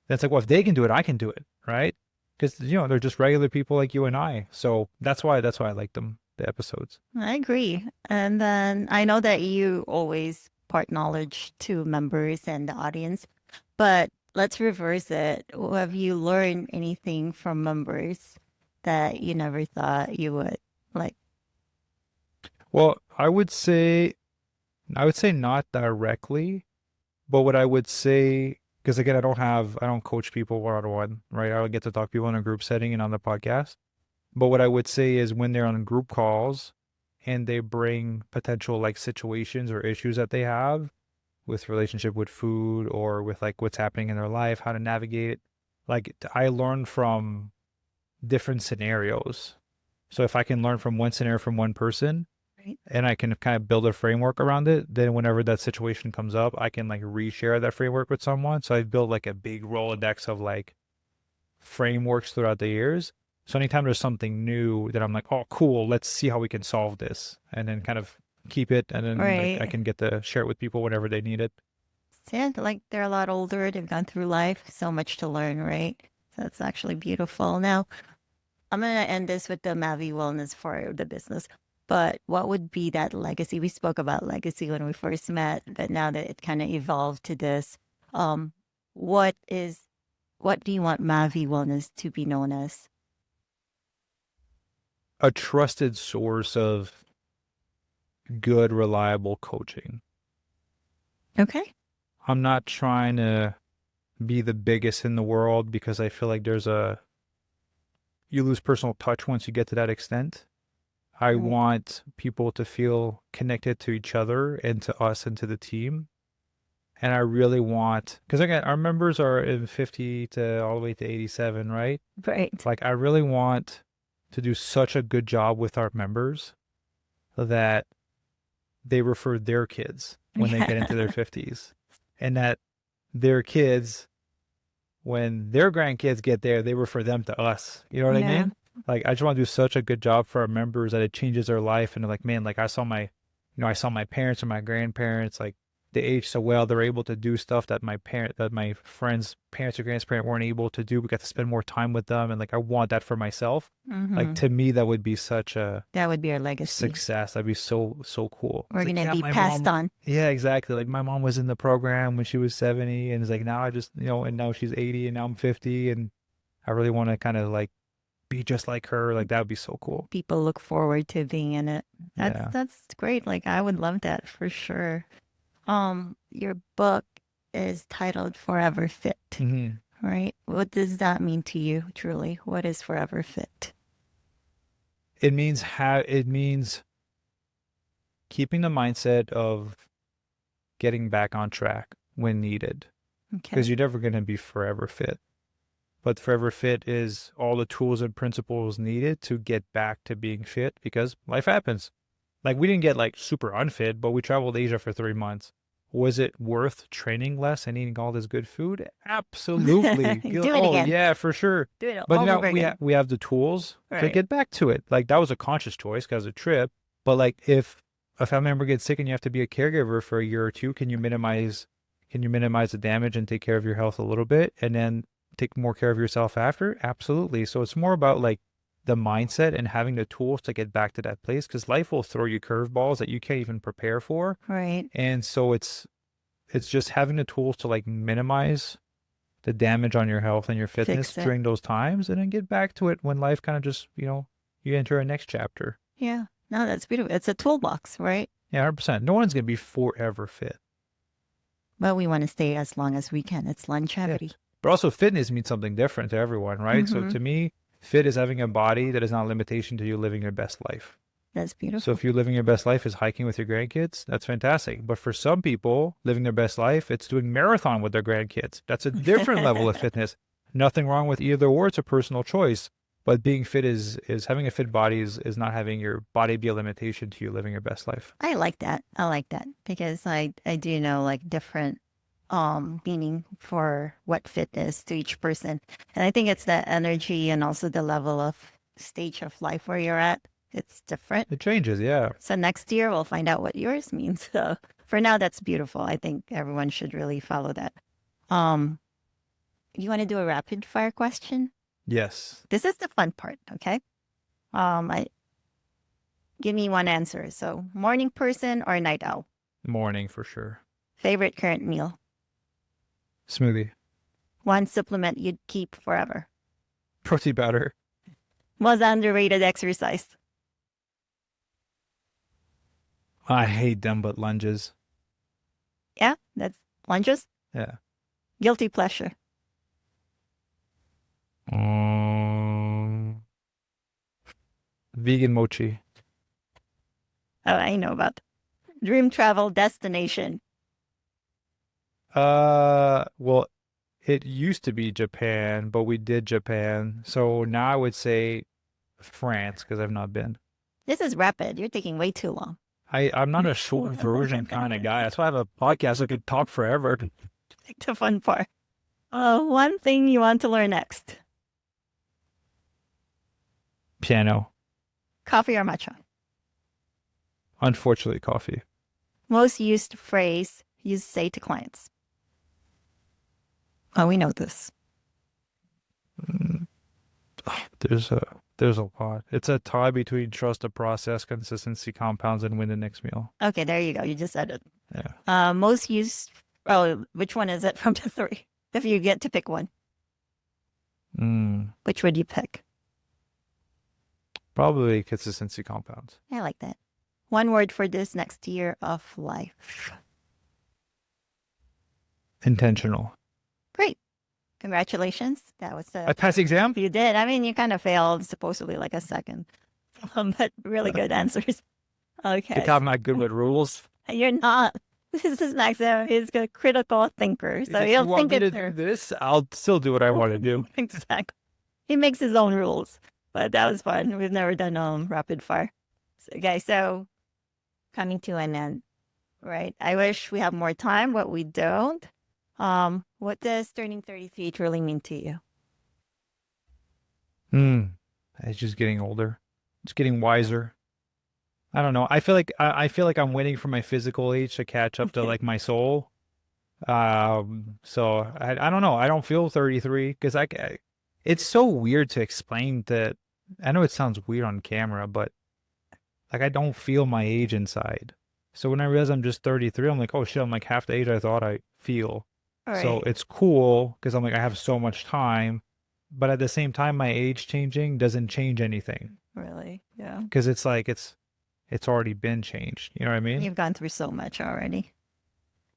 Then it's like, well, if they can do it, I can do it. Right. Because, they're just regular people like you and I. So that's why I like them, the episodes. I agree. And then I know that you always part knowledge to members and the audience, but let's reverse it. Have you learned anything from members that you never thought you would? Like, Well, I would say not directly, but what I would say, because again, I don't coach people one-on-one, right? I would get to talk to people in a group setting and on the podcast. But what I would say is when they're on group calls and they bring potential like situations or issues that they have with relationship with food or with like what's happening in their life, how to navigate it, like I learn from different scenarios. So if I can learn from one scenario from one person, Right. and I can kind of build a framework around it, then whenever that situation comes up, I can like reshare that framework with someone. So I've built like a big Rolodex of like frameworks throughout the years. So anytime there's something new that I'm like, oh, cool, let's see how we can solve this, and then kind of keep it, and then like I Right. can get to share it with people whenever they need it. Yeah, like they're a lot older, they've gone through life, so much to learn, right? So that's actually beautiful. Now, I'm gonna end this with the Mavi Wellness for the business. But what would be that legacy? We spoke about legacy when we first met, but now that it kind of evolved to this, um, what is what do you want Mavi Wellness to be known as? A trusted source of good, reliable coaching. Okay. I'm not trying to be the biggest in the world because I feel like you lose personal touch once you get to that extent. I Right. want people to feel connected to each other and to us and to the team. And I really want, because again, our members are in 50 to all the way to 87, right? Right. Like, I really want to do such a good job with our members that they refer their kids when they get Yeah. into their 50s, and that their kids, when their grandkids get there, they refer them to us. You know what I Yeah. mean? Like, I just want to do such a good job for our members that it changes their life. And they're like, man, like I saw my parents or my grandparents, like they age so well, they're able to do stuff that my friends' parents or grandparents weren't able to do. We got to spend more time with them. And like, I want that for myself. Like, Hmm. to me, that would be such a That would be our legacy. success. That'd be so, so cool. We're It's like, gonna yeah, be my passed mom, on. yeah, exactly. Like, my mom was in the program when she was 70, and it's like, now I just, and now she's 80 and now I'm 50. And I really want to kind of like be just like her. Like, that would be so cool. People look forward to being in it. Yeah. That's great. Like I would love that for sure. Your book is titled Forever Fit, Hmm. right? What does that mean to you, truly? What is Forever Fit? It means keeping the mindset of getting back on track when needed, because Okay. you're never going to be forever fit. But forever fit is all the tools and principles needed to get back to being fit, because life happens. Like, we didn't get like super unfit, but we traveled Asia for 3 months. Was it worth training less and eating all this good food? Absolutely. Do it Oh again. yeah, for sure. Do it But all now over again. we have the tools to Right. get back to it. Like, that was a conscious choice because of the trip. But like, if a family member gets sick and you have to be a caregiver for a year or two, can you minimize the damage and take care of your health a little bit and then take more care of yourself after? Absolutely. So it's more about like the mindset and having the tools to get back to that place, because life will throw you curveballs that you can't even prepare for. Right. And so it's just having the tools to like minimize the damage on your health and your fitness Fix it. during those times, and then get back to it when life kind of just, you enter a next chapter. Yeah. No, that's beautiful. It's a toolbox, right? Yeah, 100%. No one's going to be forever fit. But we want to stay as long as we can. It's Yeah. longevity. But also, fitness means something different to everyone, right? So Hmm. to me, fit is having a body that is not a limitation to you living your best life. That's So beautiful. if you living your best life is hiking with your grandkids, that's fantastic. But for some people, living their best life, it's doing marathon with their grandkids. That's a different level of fitness. Nothing wrong with either or. It's a personal choice. But being fit is having a fit body is not having your body be a limitation to you living your best life. I like that. I like that because I do know like different meaning for what fit is to each person. And I think it's the energy and also the level of stage of life where you're at. It's different. It changes, yeah. So next year we'll find out what yours means. So for now that's beautiful. I think everyone should really follow that. Um you want to do a rapid fire question? Yes. This is the fun part, okay? I give me one answer. So morning person or night owl? Morning for sure. Favorite current meal? Smoothie. One supplement you'd keep forever? Protein powder. Most underrated exercise? I hate them, but lunges. Yeah, that's lunges. Yeah. Guilty pleasure. Um, Vegan mochi. Oh, I know about dream travel destination. Well, it used to be Japan, but we did Japan. So now I would say France because I've not been. This is rapid. You're taking way too long. I'm not a short version kind of guy. That's why I have a podcast. I could talk forever. Take the fun part. One thing you want to learn next. Piano. Coffee or matcha? Unfortunately, coffee. Most used phrase you say to clients. Oh, we know this. There's a lot. It's a tie between trust the process, consistency, compounds, and win the next meal. Okay, there you go. You just said it. Yeah. Most used. Oh, which one is it from the three? If you get to pick one, which would you pick? Probably consistency, compounds. I like that. One word for this next year of life. Intentional. Great. Congratulations. That was I passed the exam? You did. I mean, you kind of failed supposedly like a second, but really good answers. Okay. Because I'm not good with rules. You're not. This is Maxim. He's a critical thinker. So If he'll you want think me it to through. do this, I'll still do what I want to do. Exactly. He makes his own rules. But that was fun. We've never done rapid fire. Okay, so coming to an end, right? I wish we have more time, but we don't. What does turning 33 truly mean to you? It's just getting older. It's getting wiser. I don't know. I feel like I'm waiting for my physical age to catch up to like my soul. So I don't know. I don't feel 33 because it's so weird to explain that. I know it sounds weird on camera, but like I don't feel my age inside. So when I realize I'm just 33, I'm like, oh shit, I'm like half the age I thought I feel. All So right. it's cool because I'm like, I have so much time, but at the same time, my age changing doesn't change anything Really? Yeah. because it's like, it's already been changed. You know what I mean? You've gone through so much already.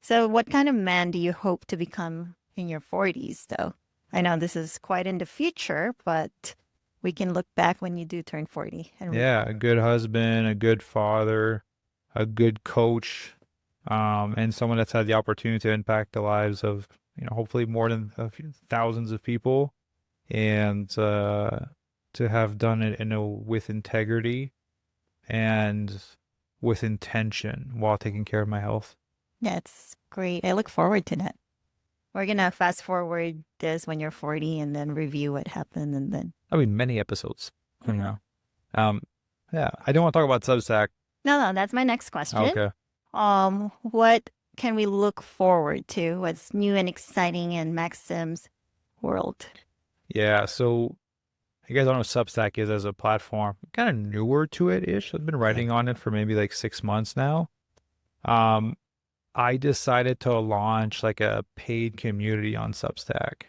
So what kind of man do you hope to become in your 40s, though? I know this is quite in the future, but we can look back when you do turn 40. And Yeah, a good husband, a good father, a good coach, and someone that's had the opportunity to impact the lives of, hopefully more than thousands of people, and to have done it with integrity and with intention while taking care of my health. That's great. I look forward to that. We're going to fast forward this when you're 40 and then review what happened and then. I mean, many episodes. Yeah, I don't want to talk about Substack. No, that's my next question. Okay. What can we look forward to? What's new and exciting in Maxim's world? Yeah, so you guys don't know what Substack is as a platform. I'm kind of newer to it-ish. I've been writing on it for maybe like 6 months now. I decided to launch like a paid community on Substack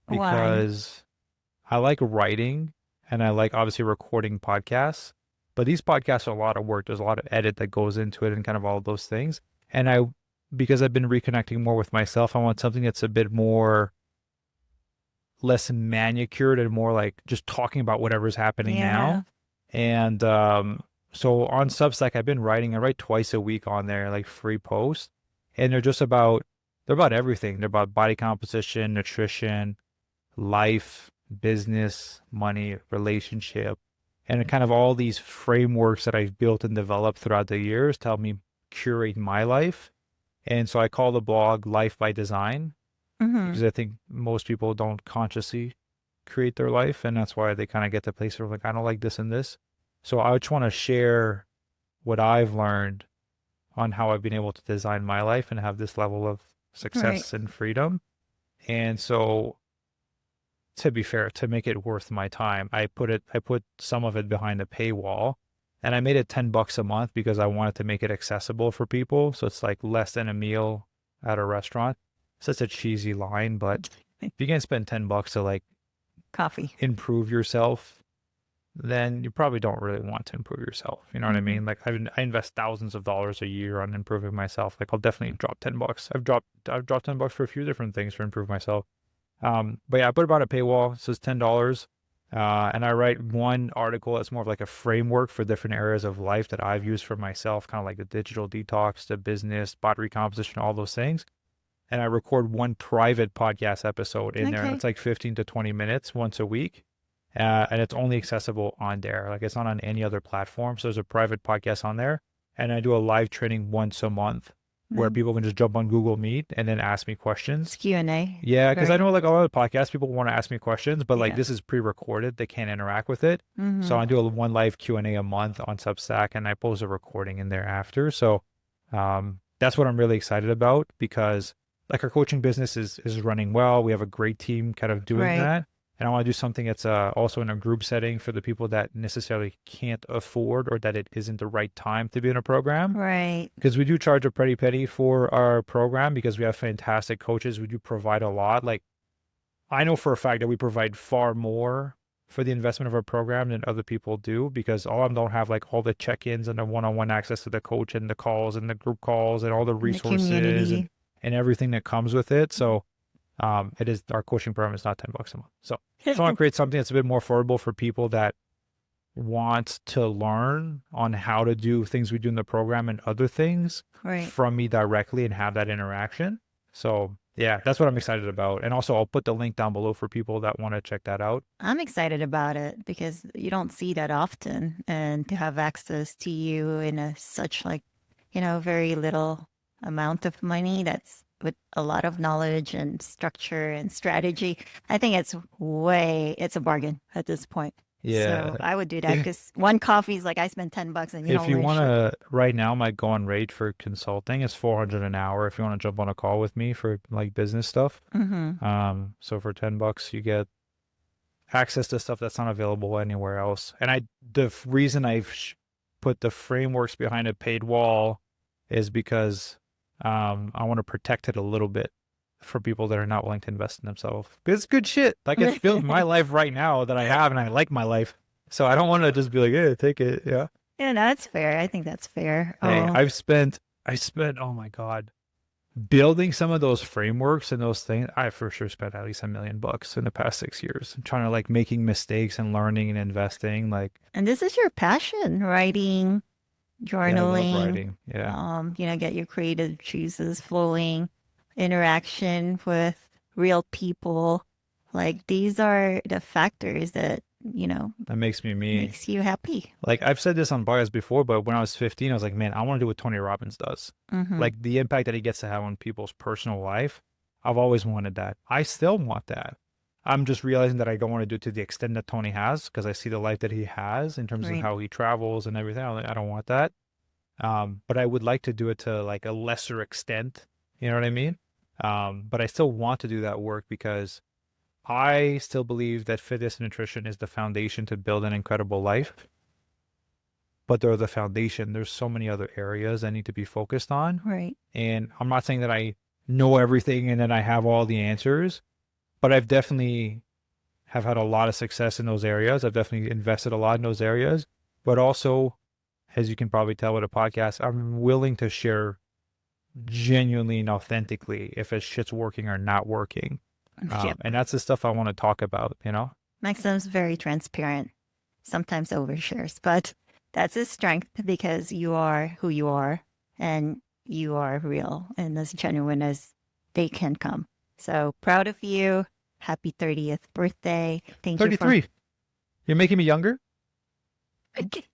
because I like writing and I like obviously recording podcasts, but these podcasts are a lot of work. There's a lot of edit that goes into it and kind of all of those things. And because I've been reconnecting more with myself, I want something that's a bit more less manicured and more like just talking about whatever's happening now. And so on Substack, I write twice a week on there, like free posts. And they're about everything. They're about body composition, nutrition, life, business, money, relationship, and kind of all these frameworks that I've built and developed throughout the years to help me curate my life. And so I call the blog Life by Design because I think most people don't consciously create their life. And that's why they kind of get to a place where like, I don't like this and this. So I just want to share what I've learned on how I've been able to design my life and have this level of success and freedom. And so to be fair, to make it worth my time, I put some of it behind a paywall, and I made it $10 a month because I wanted to make it accessible for people. So it's like less than a meal at a restaurant. Such a cheesy line, but if you can spend $10 to like coffee, improve yourself, then you probably don't really want to improve yourself. You know what I mean? Like I invest thousands of dollars a year on improving myself. Like I'll definitely drop $10. I've dropped $10 for a few different things to improve myself. But yeah, I put about a paywall. So it's $10. And I write one article that's more of like a framework for different areas of life that I've used for myself, kind of like the digital detox, the business, body recomposition, all those things. And I record one private podcast episode in there. And it's like 15 to 20 minutes once a week. and it's only accessible on there. Like it's not on any other platform. So there's a private podcast on there, and I do a live training once a month where people can just jump on Google Meet and then ask me questions. It's Q&A. Yeah, because I know like a lot of podcasts, people want to ask me questions, but like this is pre-recorded. They can't interact with it. So I do one live Q&A a month on Substack, and I post a recording in there after. So that's what I'm really excited about, because like our coaching business is running well. We have a great team kind of doing that. And I want to do something that's also in a group setting for the people that necessarily can't afford, or that it isn't the right time to be in a program. Right. Because we do charge a pretty penny for our program, because we have fantastic coaches. We do provide a lot. Like I know for a fact that we provide far more for the investment of our program than other people do, because all of them don't have like all the check-ins and the one-on-one access to the coach and the calls and the group calls and all the resources and everything that comes with it. So it is, our coaching program is not $10 a month. So I want to create something that's a bit more affordable for people that want to learn on how to do things we do in the program and other things from me directly and have that interaction. So yeah, that's what I'm excited about. And also I'll put the link down below for people that want to check that out. I'm excited about it because you don't see that often, and to have access to you in such like, very little amount of money, that's with a lot of knowledge and structure and strategy. I think it's a bargain at this point. Yeah. So I would do that, because one coffee is like, I spent $10 and if you want to, right now, my going rate for consulting is $400 an hour. If you want to jump on a call with me for like business stuff. So for $10, you get access to stuff that's not available anywhere else. And the reason I've put the frameworks behind a paid wall is because I want to protect it a little bit for people that are not willing to invest in themselves. Because it's good shit. Like it's built my life right now that I have, and I like my life. So I don't want to just be like, hey, take it. Yeah. Yeah, no, that's fair. I think that's fair. Hey, I spent, oh my God, building some of those frameworks and those things. I for sure spent at least $1 million in the past 6 years. I'm trying to like making mistakes and learning and investing. And this is your passion, writing, journaling. Yeah, I love writing. Yeah. Get your creative juices flowing, interaction with real people. Like these are the factors that, that makes me me. Makes you happy. Like I've said this on podcasts before, but when I was 15, I was like, man, I want to do what Tony Robbins does. Like the impact that he gets to have on people's personal life. I've always wanted that. I still want that. I'm just realizing that I don't want to do it to the extent that Tony has, because I see the life that he has in terms of how he travels and everything. I'm like, I don't want that. But I would like to do it to like a lesser extent. You know what I mean? But I still want to do that work, because I still believe that fitness and nutrition is the foundation to build an incredible life. But they're the foundation. There's so many other areas I need to be focused on. Right. And I'm not saying that I know everything and then I have all the answers, but I've definitely have had a lot of success in those areas. I've definitely invested a lot in those areas, but also, as you can probably tell with a podcast, I'm willing to share genuinely and authentically if shit's working or not working. And that's the stuff I want to talk about, Maxim's very transparent, sometimes overshares, but that's his strength, because you are who you are and you are real and as genuine as they can come. So proud of you. Happy 30th birthday. Thank 33. you. You're making me younger?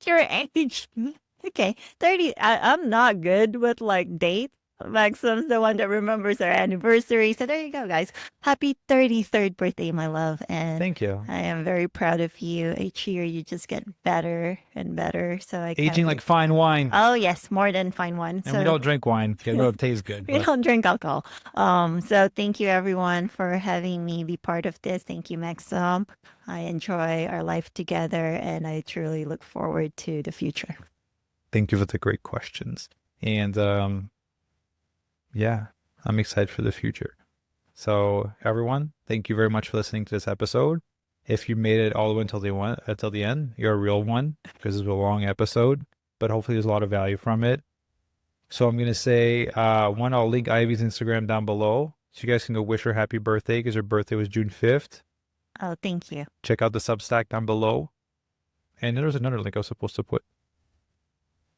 Your age. Okay. 30. I'm not good with like dates. Maxim's the one that remembers our anniversary. So there you go, guys. Happy 33rd birthday, my love. And thank you. I am very proud of you. Each year you just get better and better. So aging like fine wine. Oh yes, more than fine wine. And we don't drink wine because it tastes good. We don't drink alcohol. So thank you everyone for having me be part of this. Thank you, Maxim. I enjoy our life together, and I truly look forward to the future. Thank you for the great questions. And yeah, I'm excited for the future. So everyone, thank you very much for listening to this episode. If you made it all the way until the end, you're a real one, because it's a long episode, but hopefully there's a lot of value from it. So I'm going to say, I'll link Ivy's Instagram down below, so you guys can go wish her happy birthday, because her birthday was June 5th. Oh, thank you. Check out the Substack down below. And there's another link I was supposed to put.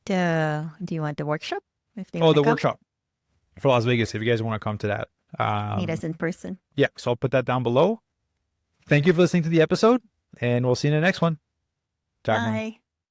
Do you want the workshop? The workshop for Las Vegas, if you guys want to come to that. Meet us in person. Yeah, so I'll put that down below. Thank you for listening to the episode. And we'll see you in the next one. Ciao, everyone. Bye.